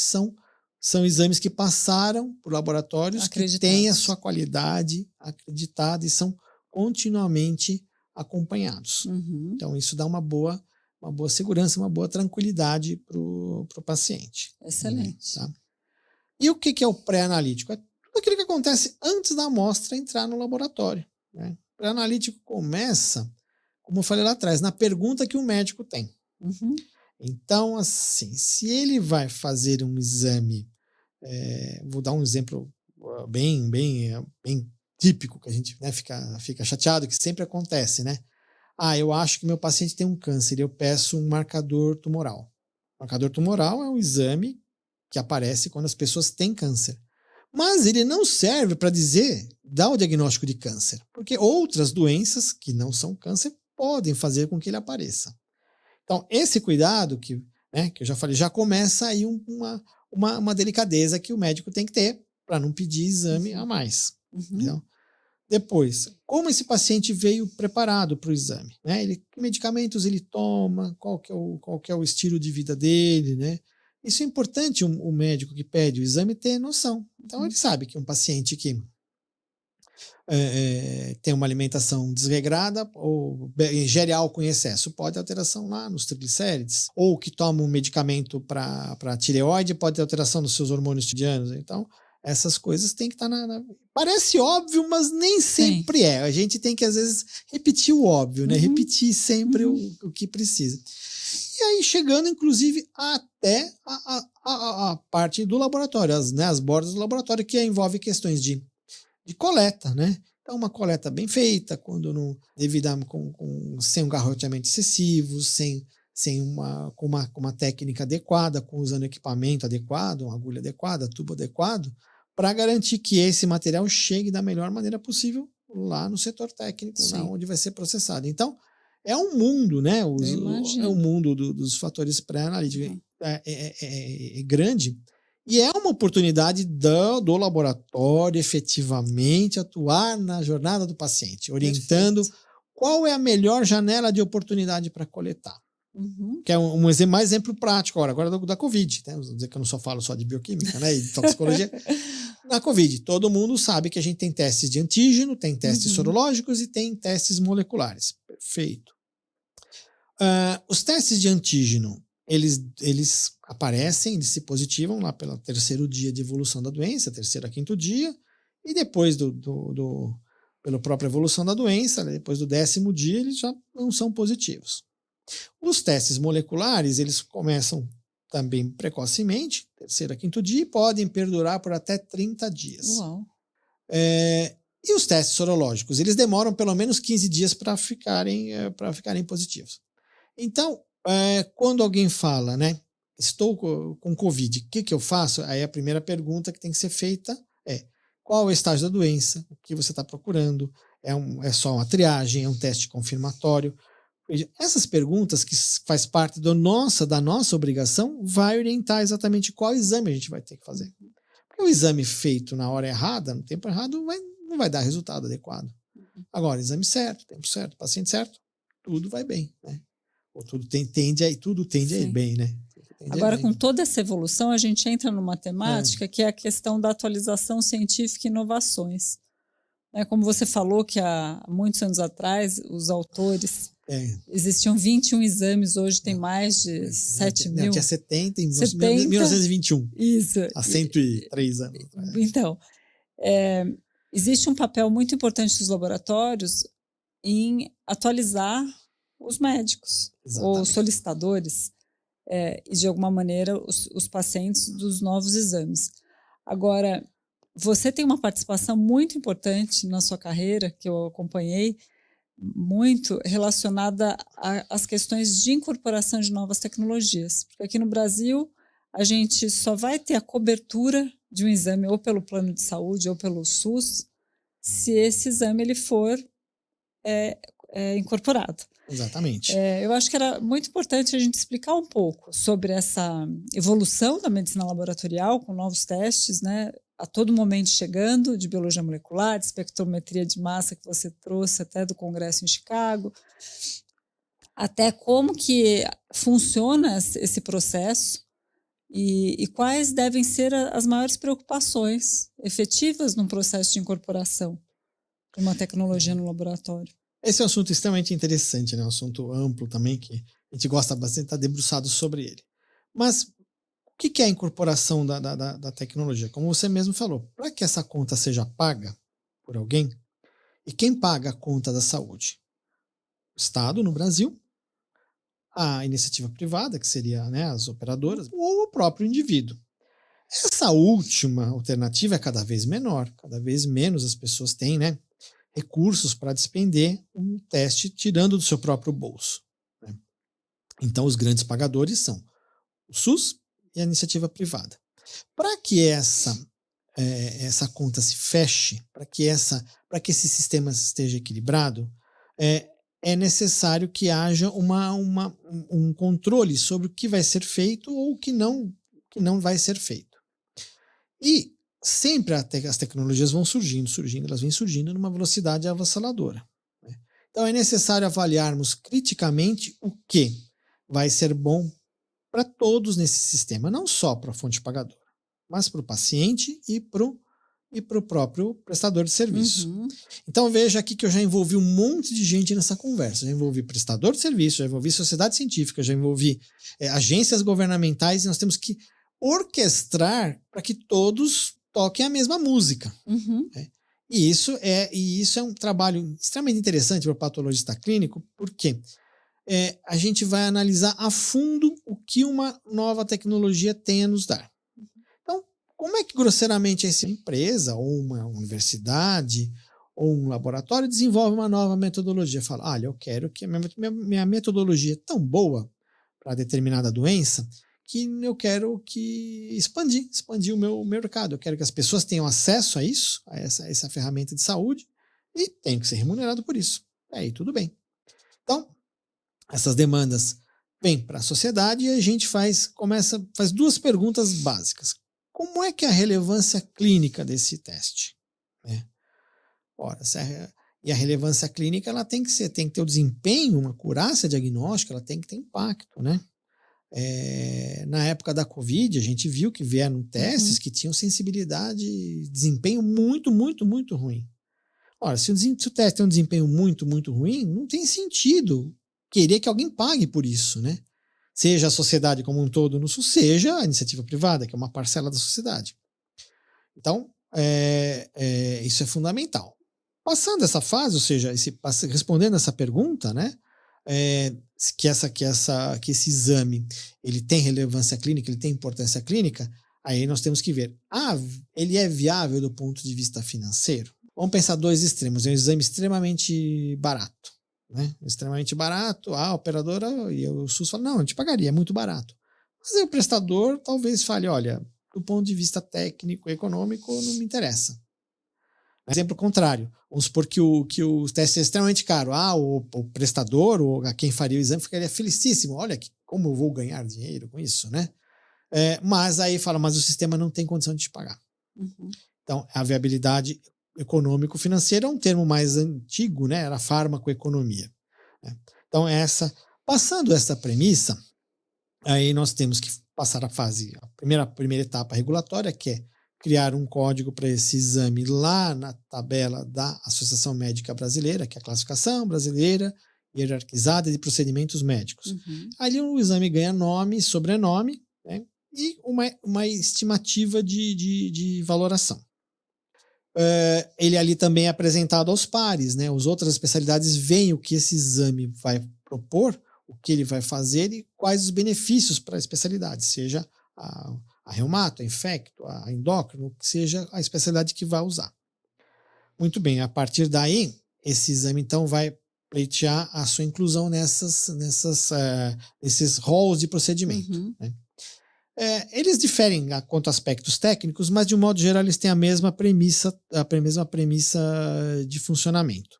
são exames que passaram por laboratórios que têm a sua qualidade acreditada e são continuamente acompanhados. Então, isso dá uma boa segurança, uma boa tranquilidade para o paciente. Excelente. Tá? E o que é o pré-analítico? É tudo aquilo que acontece antes da amostra entrar no laboratório. Né? O pré-analítico começa, como eu falei lá atrás, na pergunta que o médico tem. Então, assim, se ele vai fazer um exame, vou dar um exemplo bem típico, que a gente, né, fica chateado, que sempre acontece, né? Eu acho que meu paciente tem um câncer e eu peço um marcador tumoral. O marcador tumoral é um exame que aparece quando as pessoas têm câncer. Mas ele não serve para dar o diagnóstico de câncer, porque outras doenças que não são câncer podem fazer com que ele apareça. Então, esse cuidado que eu já falei, já começa aí uma delicadeza que o médico tem que ter para não pedir exame a mais. Então, depois, como esse paciente veio preparado para o exame? Né? Que medicamentos ele toma? Qual que é o estilo de vida dele? Né? Isso é importante o médico que pede o exame ter noção. Então, ele sabe que um paciente que tem uma alimentação desregrada ou ingere álcool em excesso, pode ter alteração lá nos triglicérides, ou que toma um medicamento para tireoide, pode ter alteração nos seus hormônios tiroidianos. Então, essas coisas têm que estar Parece óbvio, mas nem sempre é. A gente tem que, às vezes, repetir o óbvio, né? Repetir sempre o que precisa. E aí, chegando, inclusive, até a parte do laboratório, as bordas do laboratório, que envolve questões de coleta, né? Então, uma coleta bem feita, quando não sem um garroteamento excessivo, com uma técnica adequada, usando equipamento adequado, uma agulha adequada, tubo adequado, para garantir que esse material chegue da melhor maneira possível lá no setor técnico, lá onde vai ser processado. Então, é um mundo, né? É um mundo dos fatores pré-analíticos. É grande. E é uma oportunidade do laboratório efetivamente atuar na jornada do paciente, orientando qual é a melhor janela de oportunidade para coletar. Que é mais exemplo prático agora da Covid. Né? Vou dizer que eu não só falo só de bioquímica, né? E de toxicologia. Na Covid, todo mundo sabe que a gente tem testes de antígeno, tem testes sorológicos e tem testes moleculares. Perfeito. Os testes de antígeno, eles aparecem, eles se positivam lá pelo terceiro dia de evolução da doença, terceiro a quinto dia, e depois pela própria evolução da doença, depois do 10º dia, eles já não são positivos. Os testes moleculares, eles começam também precocemente, terceiro a quinto dia, e podem perdurar por até 30 dias. Uau. E os testes sorológicos, eles demoram pelo menos 15 dias para ficarem positivos. Então, quando alguém fala, né, estou com Covid, o que eu faço? Aí a primeira pergunta que tem que ser feita é: qual é o estágio da doença? O que você está procurando? É só uma triagem? É um teste confirmatório? Essas perguntas, que faz parte da nossa obrigação, vai orientar exatamente qual exame a gente vai ter que fazer. Porque o exame feito na hora errada, no tempo errado, não vai dar resultado adequado. Agora, exame certo, tempo certo, paciente certo, tudo vai bem, né? Ou tudo tende a ir bem, né? Agora, com toda essa evolução, a gente entra numa temática que é a questão da atualização científica e inovações. Como você falou que há muitos anos atrás, os autores Existiam 21 exames, hoje tem mais de 7 mil. Tinha 70 em 1921. Isso. Há 103 anos. Então, existe um papel muito importante dos laboratórios em atualizar os médicos, ou solicitadores, e de alguma maneira os pacientes dos novos exames. Agora, você tem uma participação muito importante na sua carreira, que eu acompanhei, muito relacionada às questões de incorporação de novas tecnologias. Porque aqui no Brasil, a gente só vai ter a cobertura de um exame ou pelo plano de saúde ou pelo SUS, se esse exame ele for incorporado. Exatamente. Eu acho que era muito importante a gente explicar um pouco sobre essa evolução da medicina laboratorial com novos testes, né? A todo momento chegando, de biologia molecular, de espectrometria de massa que você trouxe até do congresso em Chicago, até como que funciona esse processo e quais devem ser as maiores preocupações efetivas num processo de incorporação de uma tecnologia no laboratório. Esse é um assunto extremamente interessante, né? Um assunto amplo também, que a gente gosta bastante de estar debruçado sobre ele. Mas o que é a incorporação da tecnologia? Como você mesmo falou, para que essa conta seja paga por alguém, e quem paga a conta da saúde? O Estado, no Brasil, a iniciativa privada, que seria, né, as operadoras, ou o próprio indivíduo. Essa última alternativa é cada vez menor, cada vez menos as pessoas têm, né, recursos para despender um teste tirando do seu próprio bolso, né? Então, os grandes pagadores são o SUS e a iniciativa privada. Para que essa conta se feche, para que esse sistema esteja equilibrado, é necessário que haja um controle sobre o que vai ser feito ou o que não vai ser feito. E sempre as tecnologias vão surgindo, elas vêm surgindo numa velocidade avassaladora, né? Então é necessário avaliarmos criticamente o que vai ser bom para todos nesse sistema, não só para a fonte pagadora, mas para o paciente e para o próprio prestador de serviço. Uhum. Então veja aqui que eu já envolvi um monte de gente nessa conversa, já envolvi prestador de serviço, já envolvi sociedade científica, já envolvi agências governamentais, e nós temos que orquestrar para que todos toquem a mesma música. Uhum. Né? E isso é um trabalho extremamente interessante para o patologista clínico, porque a gente vai analisar a fundo o que uma nova tecnologia tem a nos dar. Então, como é que grosseiramente essa empresa, ou uma universidade, ou um laboratório desenvolve uma nova metodologia? Fala, olha, eu quero que a minha metodologia é tão boa para determinada doença que eu quero expandir o meu mercado. Eu quero que as pessoas tenham acesso a isso, a essa ferramenta de saúde, e tem que ser remunerado por isso. Aí tudo bem. Então, essas demandas vêm para a sociedade e a gente faz duas perguntas básicas. Como é que é a relevância clínica desse teste? Ora, e a relevância clínica ela tem que ter o desempenho, uma acurácia diagnóstica, ela tem que ter impacto, né? Na época da Covid, a gente viu que vieram testes que tinham sensibilidade e desempenho muito, muito, muito ruim. Ora, se o teste tem um desempenho muito, muito ruim, não tem sentido querer que alguém pague por isso, né? Seja a sociedade como um todo no SUS, seja a iniciativa privada, que é uma parcela da sociedade. Então, isso é fundamental. Passando essa fase, ou seja, respondendo essa pergunta, né? Que esse exame ele tem relevância clínica, ele tem importância clínica, aí nós temos que ver, ele é viável do ponto de vista financeiro? Vamos pensar dois extremos, é um exame extremamente barato, né? Extremamente barato, a operadora e o SUS falam, não, a gente pagaria, é muito barato. Mas aí o prestador talvez fale, olha, do ponto de vista técnico, econômico, não me interessa. Exemplo contrário, vamos supor que o teste é extremamente caro. O prestador, ou a quem faria o exame, ficaria felicíssimo. Olha como eu vou ganhar dinheiro com isso, né? Mas aí fala, mas o sistema não tem condição de te pagar. Uhum. Então, a viabilidade econômico-financeira é um termo mais antigo, né? Era farmacoeconomia. Então, passando essa premissa, aí nós temos que passar a primeira etapa regulatória, que é criar um código para esse exame lá na tabela da Associação Médica Brasileira, que é a classificação brasileira hierarquizada de procedimentos médicos. Ali o exame ganha nome, sobrenome, né, e uma estimativa de valoração. Ele ali também é apresentado aos pares, né? As outras especialidades veem o que esse exame vai propor, o que ele vai fazer e quais os benefícios para a especialidade, seja a reumato, a infecto, a endócrino, que seja a especialidade que vai usar. Muito bem, a partir daí, esse exame então vai pleitear a sua inclusão nesses roles de procedimento. Né? Eles diferem quanto a aspectos técnicos, mas de um modo geral eles têm a mesma premissa de funcionamento.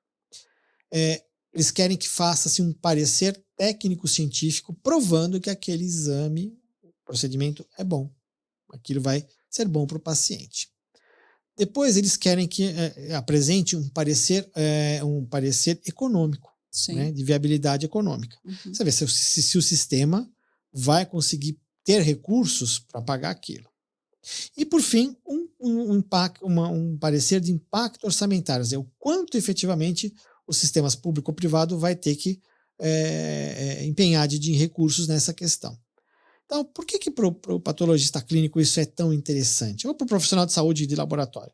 Eles querem que faça-se um parecer técnico-científico provando que aquele exame, procedimento é bom. Aquilo vai ser bom para o paciente. Depois eles querem que apresente um parecer econômico, né, de viabilidade econômica. Você vê se o sistema vai conseguir ter recursos para pagar aquilo. E, por fim, um parecer de impacto orçamentário, quer dizer, o quanto efetivamente os sistemas público ou privado vai ter que empenhar de recursos nessa questão. Então, por que para o patologista clínico isso é tão interessante? Ou para o profissional de saúde de laboratório?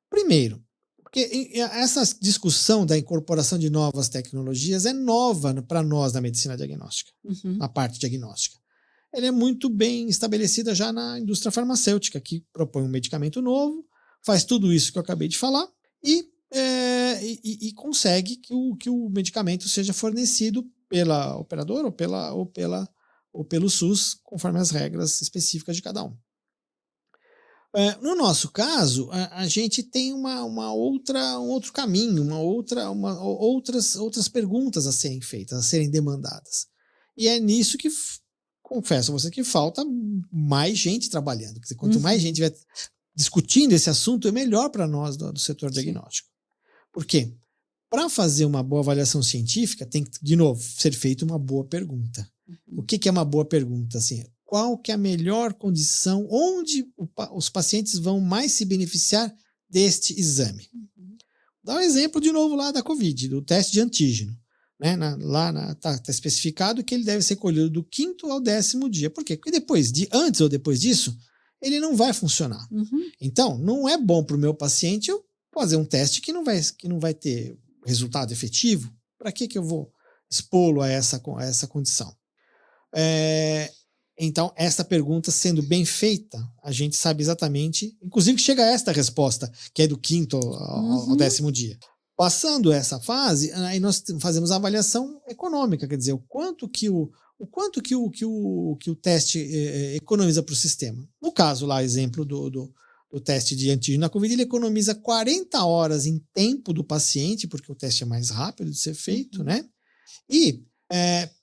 Primeiro, porque essa discussão da incorporação de novas tecnologias é nova para nós na medicina diagnóstica, na parte diagnóstica. Ela é muito bem estabelecida já na indústria farmacêutica, que propõe um medicamento novo, faz tudo isso que eu acabei de falar e consegue que o medicamento seja fornecido pela operadora ou pelo SUS, conforme as regras específicas de cada um. No nosso caso, a gente tem um outro caminho, outras perguntas a serem feitas, a serem demandadas. E é nisso que confesso a você que falta mais gente trabalhando. Quer dizer, quanto mais gente vai discutindo esse assunto, é melhor para nós do setor diagnóstico. Por quê? Para fazer uma boa avaliação científica, tem que, de novo, ser feita uma boa pergunta. O que é uma boa pergunta? Assim, qual que é a melhor condição, onde os pacientes vão mais se beneficiar deste exame? Dá um exemplo de novo lá da COVID, do teste de antígeno. Né? Tá especificado que ele deve ser colhido do 5º ao 10º dia. Por quê? Porque antes ou depois disso, ele não vai funcionar. Então, não é bom para o meu paciente eu fazer um teste que não vai ter resultado efetivo. Para que eu vou expô-lo a essa condição? Então, essa pergunta sendo bem feita, a gente sabe exatamente, inclusive que chega a esta resposta, que é do 5º ao 10º dia. Passando essa fase, aí nós fazemos a avaliação econômica, quer dizer, o quanto que o teste economiza para o sistema. No caso lá, exemplo do teste de antígeno na COVID, ele economiza 40 horas em tempo do paciente, porque o teste é mais rápido de ser feito, né? E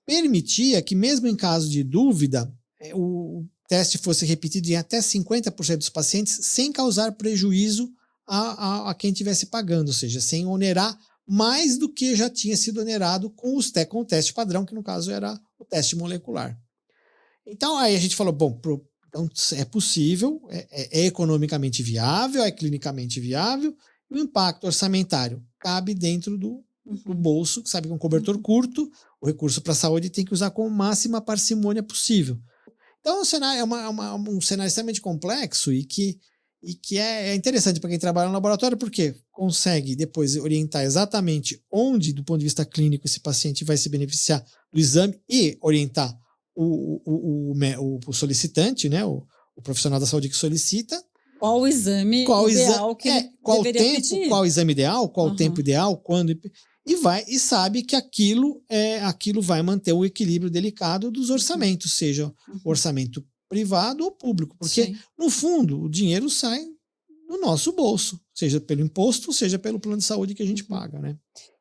permitia que, mesmo em caso de dúvida, o teste fosse repetido em até 50% dos pacientes sem causar prejuízo a quem estivesse pagando, ou seja, sem onerar mais do que já tinha sido onerado com o teste padrão, que no caso era o teste molecular. Então aí a gente falou, bom, então é possível, é economicamente viável, é clinicamente viável, e o impacto orçamentário cabe dentro do bolso, que sabe que é um cobertor curto, o recurso para a saúde tem que usar com a máxima parcimônia possível. Então o cenário um cenário extremamente complexo e que é interessante para quem trabalha no laboratório, porque consegue depois orientar exatamente onde, do ponto de vista clínico, esse paciente vai se beneficiar do exame e orientar o solicitante, né, o profissional da saúde que solicita. Qual o exame ideal que ele deveria pedir. Qual o exame ideal, qual o tempo ideal, quando... E sabe que aquilo vai manter o equilíbrio delicado dos orçamentos, seja o orçamento privado ou público, porque, no fundo, o dinheiro sai do nosso bolso, seja pelo imposto, seja pelo plano de saúde que a gente paga, né?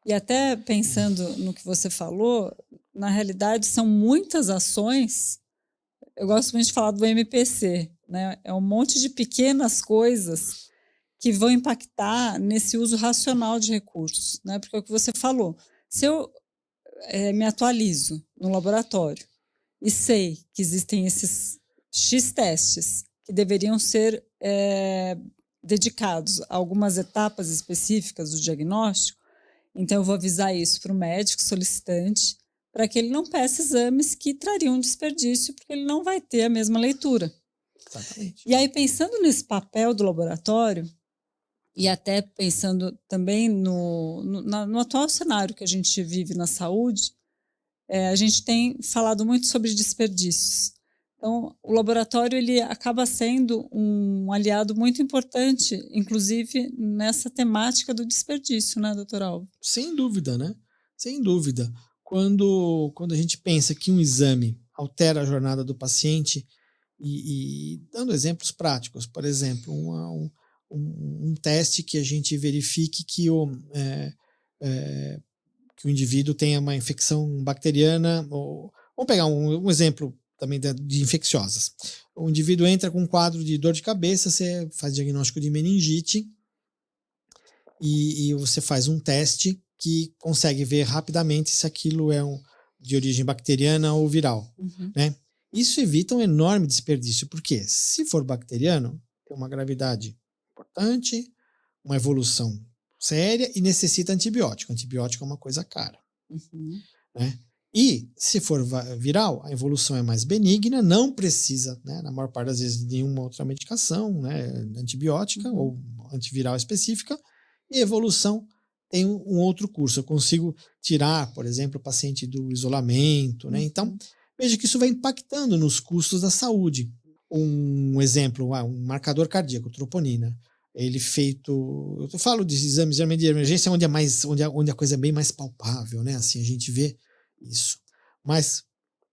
E até pensando no que você falou, na realidade são muitas ações, eu gosto muito de falar do MPC, né? É um monte de pequenas coisas que vão impactar nesse uso racional de recursos, né? Porque é o que você falou, se eu me atualizo no laboratório e sei que existem esses X testes que deveriam ser dedicados a algumas etapas específicas do diagnóstico, Então, eu vou avisar isso para o médico solicitante, para que ele não peça exames que trariam desperdício, porque ele não vai ter a mesma leitura. Exatamente. E aí, pensando nesse papel do laboratório, e até pensando também no atual cenário que a gente vive na saúde, a gente tem falado muito sobre desperdícios. Então, o laboratório ele acaba sendo um aliado muito importante, inclusive nessa temática do desperdício, né, doutor Alvo? Sem dúvida, né? Sem dúvida. Quando a gente pensa que um exame altera a jornada do paciente, e dando exemplos práticos, por exemplo, um teste que a gente verifique que que o indivíduo tenha uma infecção bacteriana, ou vamos pegar um exemplo também de infecciosas. O indivíduo entra com um quadro de dor de cabeça, você faz diagnóstico de meningite e você faz um teste que consegue ver rapidamente se aquilo é de origem bacteriana ou viral, né? Isso evita um enorme desperdício, porque se for bacteriano, tem uma gravidade importante, uma evolução séria e necessita antibiótico. Antibiótico é uma coisa cara, né? E se for viral, a evolução é mais benigna, não precisa, né, na maior parte das vezes, de nenhuma outra medicação, né, antibiótica ou antiviral específica, e a evolução tem um outro curso. Eu consigo tirar, por exemplo, o paciente do isolamento, né? Então, veja que isso vai impactando nos custos da saúde. Um exemplo, um marcador cardíaco, troponina. Ele feito. Eu falo de exames de emergência onde a coisa é bem mais palpável, né? Assim, a gente vê isso. Mas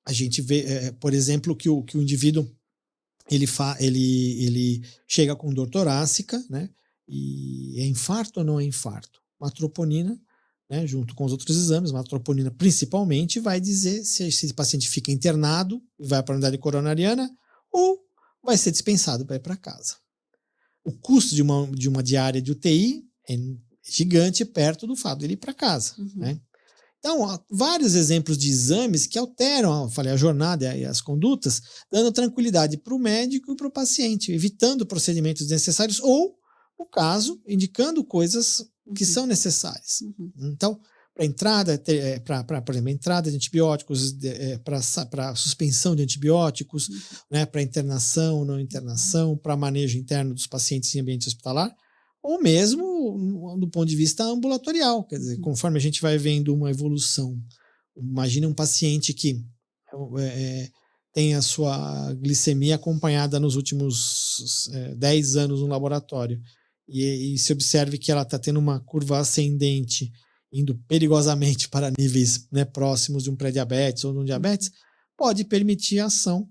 a gente vê, por exemplo, que o indivíduo ele chega com dor torácica, né? E é infarto ou não é infarto? Uma troponina, né, junto com os outros exames, uma troponina principalmente, vai dizer se esse paciente fica internado e vai para a unidade coronariana ou vai ser dispensado para ir para casa. O custo de uma diária de UTI é gigante perto do fato de ele ir para casa, né? Então, há vários exemplos de exames que alteram, a jornada e as condutas, dando tranquilidade para o médico e para o paciente, evitando procedimentos desnecessários ou, no caso, indicando coisas que são necessárias. Então, para entrada, por exemplo, entrada de antibióticos, para suspensão de antibióticos, né, para internação, não internação, para manejo interno dos pacientes em ambiente hospitalar, ou mesmo do ponto de vista ambulatorial, quer dizer, conforme a gente vai vendo uma evolução. Imagina um paciente que tem a sua glicemia acompanhada nos últimos 10 anos no laboratório e se observe que ela está tendo uma curva ascendente, indo perigosamente para níveis, né, próximos de um pré-diabetes ou de um diabetes, pode permitir a ação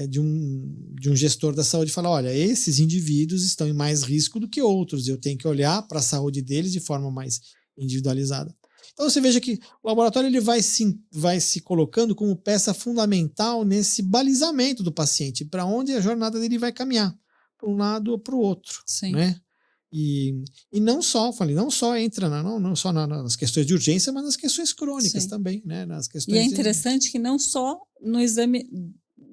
de um gestor da saúde falar, olha, esses indivíduos estão em mais risco do que outros, eu tenho que olhar para a saúde deles de forma mais individualizada. Então você veja que o laboratório ele vai se colocando como peça fundamental nesse balizamento do paciente, para onde a jornada dele vai caminhar, para um lado ou para o outro. Sim. Né? E não só entra não só nas questões de urgência, mas nas questões crônicas. Sim. Também. Né? Nas questões e é interessante que não só no exame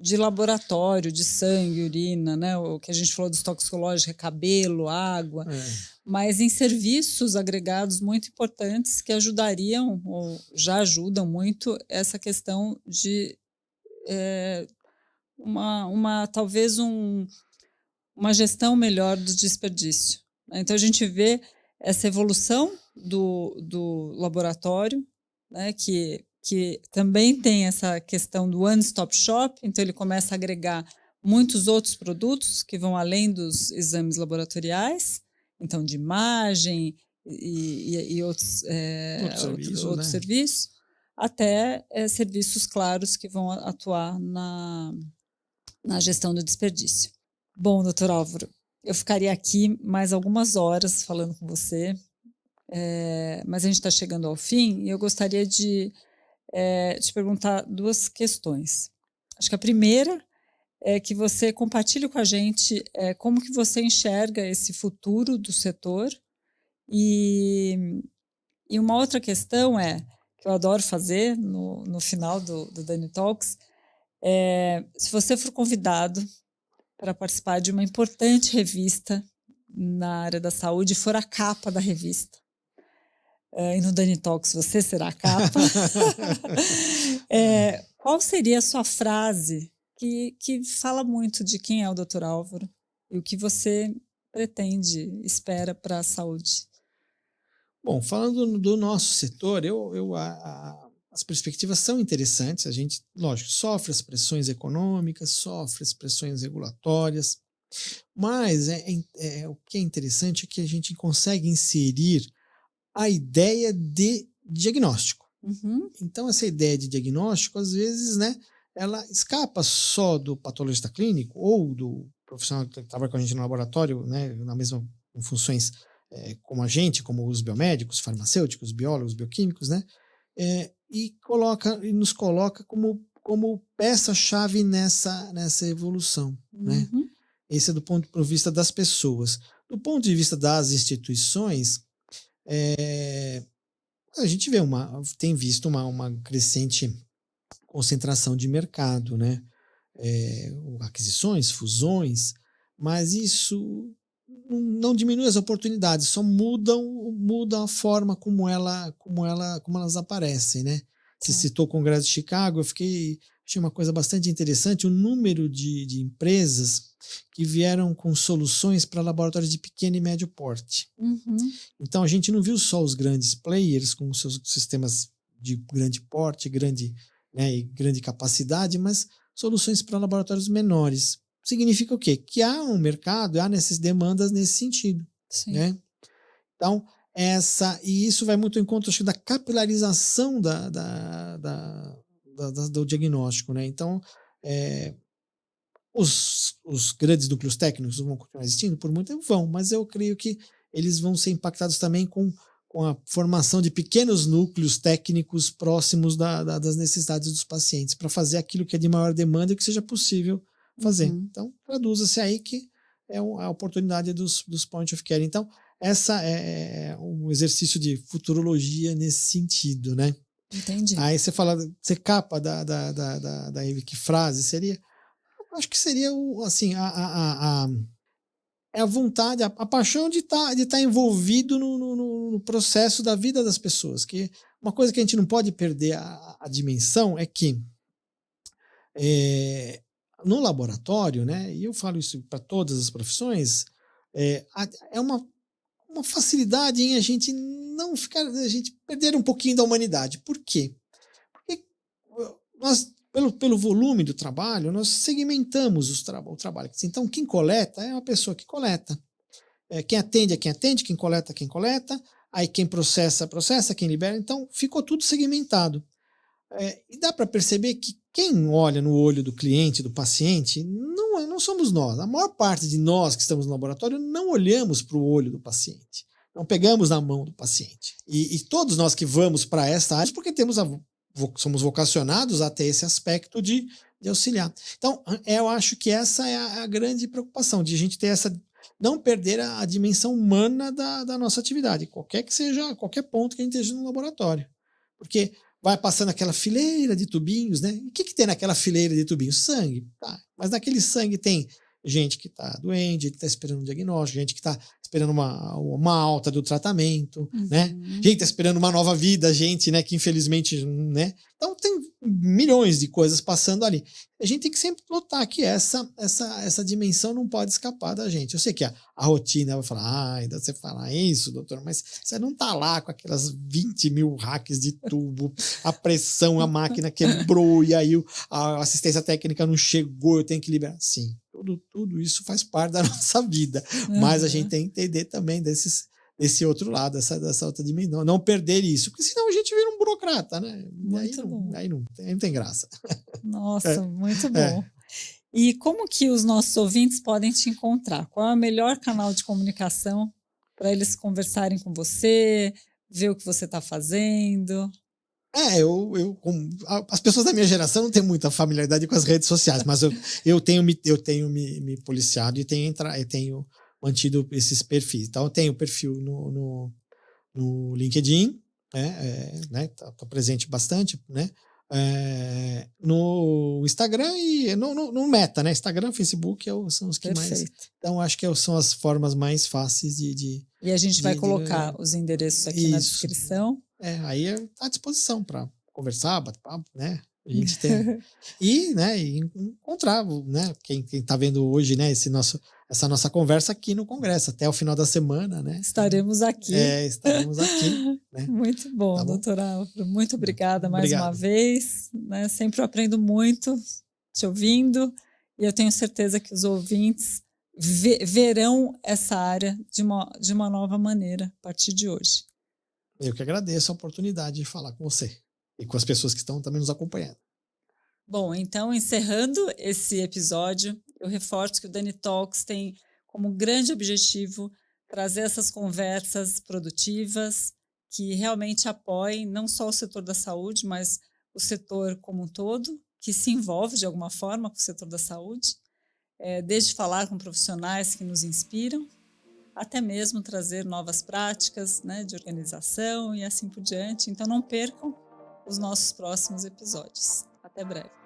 de laboratório, de sangue, urina, né? O que a gente falou dos toxicológicos, é cabelo, água, mas em serviços agregados muito importantes que ajudariam, ou já ajudam muito, essa questão de talvez uma gestão melhor do desperdício. Então a gente vê essa evolução do laboratório, né, que também tem essa questão do one-stop shop, então ele começa a agregar muitos outros produtos que vão além dos exames laboratoriais, então de imagem e outros serviços, até serviços claros que vão atuar na gestão do desperdício. Bom, doutor Álvaro, eu ficaria aqui mais algumas horas falando com você, mas a gente está chegando ao fim e eu gostaria de te perguntar duas questões. Acho que a primeira é que você compartilhe com a gente como que você enxerga esse futuro do setor e uma outra questão que eu adoro fazer no final do Dani Talks, se você for convidado para participar de uma importante revista na área da saúde e for a capa da revista, e no Dani Talks você será a capa. Qual seria a sua frase que fala muito de quem é o Dr. Álvaro e o que você pretende, espera para a saúde? Bom, falando do nosso setor, as perspectivas são interessantes. A gente, lógico, sofre as pressões econômicas, sofre as pressões regulatórias, mas o que é interessante é que a gente consegue inserir a ideia de diagnóstico. Uhum. Então, essa ideia de diagnóstico, às vezes, né, ela escapa só do patologista clínico ou do profissional que trabalha com a gente no laboratório, né, na mesma com funções como a gente, como os biomédicos, farmacêuticos, biólogos, bioquímicos, né, e nos coloca como peça-chave nessa evolução, né? Uhum. Esse é do ponto de vista das pessoas. Do ponto de vista das instituições, a gente tem visto uma crescente concentração de mercado, né? Aquisições, fusões, mas isso não diminui as oportunidades, só muda a forma como elas aparecem, né? Você citou o Congresso de Chicago, achei uma coisa bastante interessante, o número de empresas que vieram com soluções para laboratórios de pequeno e médio porte. Uhum. Então a gente não viu só os grandes players com seus sistemas de grande porte, e grande capacidade, mas soluções para laboratórios menores. Significa o quê? Que há um mercado, há essas demandas nesse sentido. Sim. Né? Então, e isso vai muito em conta, acho, da capilarização do diagnóstico. Né? Então, os grandes núcleos técnicos vão continuar existindo? Por muito tempo vão, mas eu creio que eles vão ser impactados também com a formação de pequenos núcleos técnicos próximos das necessidades dos pacientes, para fazer aquilo que é de maior demanda e que seja possível fazer. Uhum. Então, traduza-se aí que é a oportunidade dos point of care. Então, essa é um exercício de futurologia nesse sentido, né? Entendi. Aí você capa da que frase seria? Acho que seria assim, a vontade, a paixão de estar envolvido no processo da vida das pessoas. Que uma coisa que a gente não pode perder a dimensão é que no laboratório, né, e eu falo isso para todas as profissões, é uma facilidade em a gente a gente perder um pouquinho da humanidade. Por quê? Porque nós, pelo volume do trabalho, nós segmentamos o trabalho. Então, quem coleta é uma pessoa que coleta. Quem atende é quem atende, quem coleta é quem coleta, aí quem processa, quem libera. Então, ficou tudo segmentado. E dá para perceber que quem olha no olho do cliente, do paciente, não somos nós. A maior parte de nós que estamos no laboratório não olhamos para o olho do paciente. Não pegamos na mão do paciente. E todos nós que vamos para esta área, porque somos vocacionados a ter esse aspecto de auxiliar. Então, eu acho que essa é a grande preocupação, de a gente ter não perder a dimensão humana da nossa atividade, qualquer ponto que a gente esteja no laboratório. Porque vai passando aquela fileira de tubinhos, né? E o que tem naquela fileira de tubinhos? Sangue. Tá. Mas naquele sangue tem gente que está doente, gente que está esperando um diagnóstico, gente que está esperando uma alta do tratamento, né? Gente que está esperando uma nova vida, gente, né, que infelizmente, né? Então tem milhões de coisas passando ali. A gente tem que sempre notar que essa dimensão não pode escapar da gente. Eu sei que a rotina vai falar, ainda você fala isso, doutor, mas você não está lá com aquelas 20 mil hacks de tubo, a pressão, a máquina quebrou e aí a assistência técnica não chegou, eu tenho que liberar. Sim, tudo isso faz parte da nossa vida, mas a gente tem que entender também desse outro lado, dessa outra dimensão, não perder isso, porque senão a gente vira um burocrata, né? Aí não tem graça. Nossa, muito bom. E como que os nossos ouvintes podem te encontrar? Qual é o melhor canal de comunicação para eles conversarem com você, ver o que você está fazendo? As pessoas da minha geração não têm muita familiaridade com as redes sociais, mas eu tenho me policiado e tenho mantido esses perfis. Então, eu tenho perfil no LinkedIn, né? Tô presente bastante, né? No Instagram e no Meta, né? Instagram, Facebook são os que mais. Então, acho que são as formas mais fáceis de E a gente vai colocar os endereços aqui na descrição. Aí está à disposição para conversar, bater papo, né? A gente tem. E, né, encontrar, né? Quem está vendo hoje, né, essa nossa conversa aqui no Congresso, até o final da semana, né? Estaremos aqui. Estaremos aqui. Né? Muito bom, Tá bom? doutora Alfra. Muito obrigada mais uma vez. Né? Sempre eu aprendo muito te ouvindo. E eu tenho certeza que os ouvintes verão essa área de uma nova maneira a partir de hoje. Eu que agradeço a oportunidade de falar com você e com as pessoas que estão também nos acompanhando. Bom, então, encerrando esse episódio, eu reforço que o Dani Talks tem como grande objetivo trazer essas conversas produtivas que realmente apoiem não só o setor da saúde, mas o setor como um todo, que se envolve de alguma forma com o setor da saúde, desde falar com profissionais que nos inspiram, até mesmo trazer novas práticas, né, de organização e assim por diante. Então não percam os nossos próximos episódios. Até breve.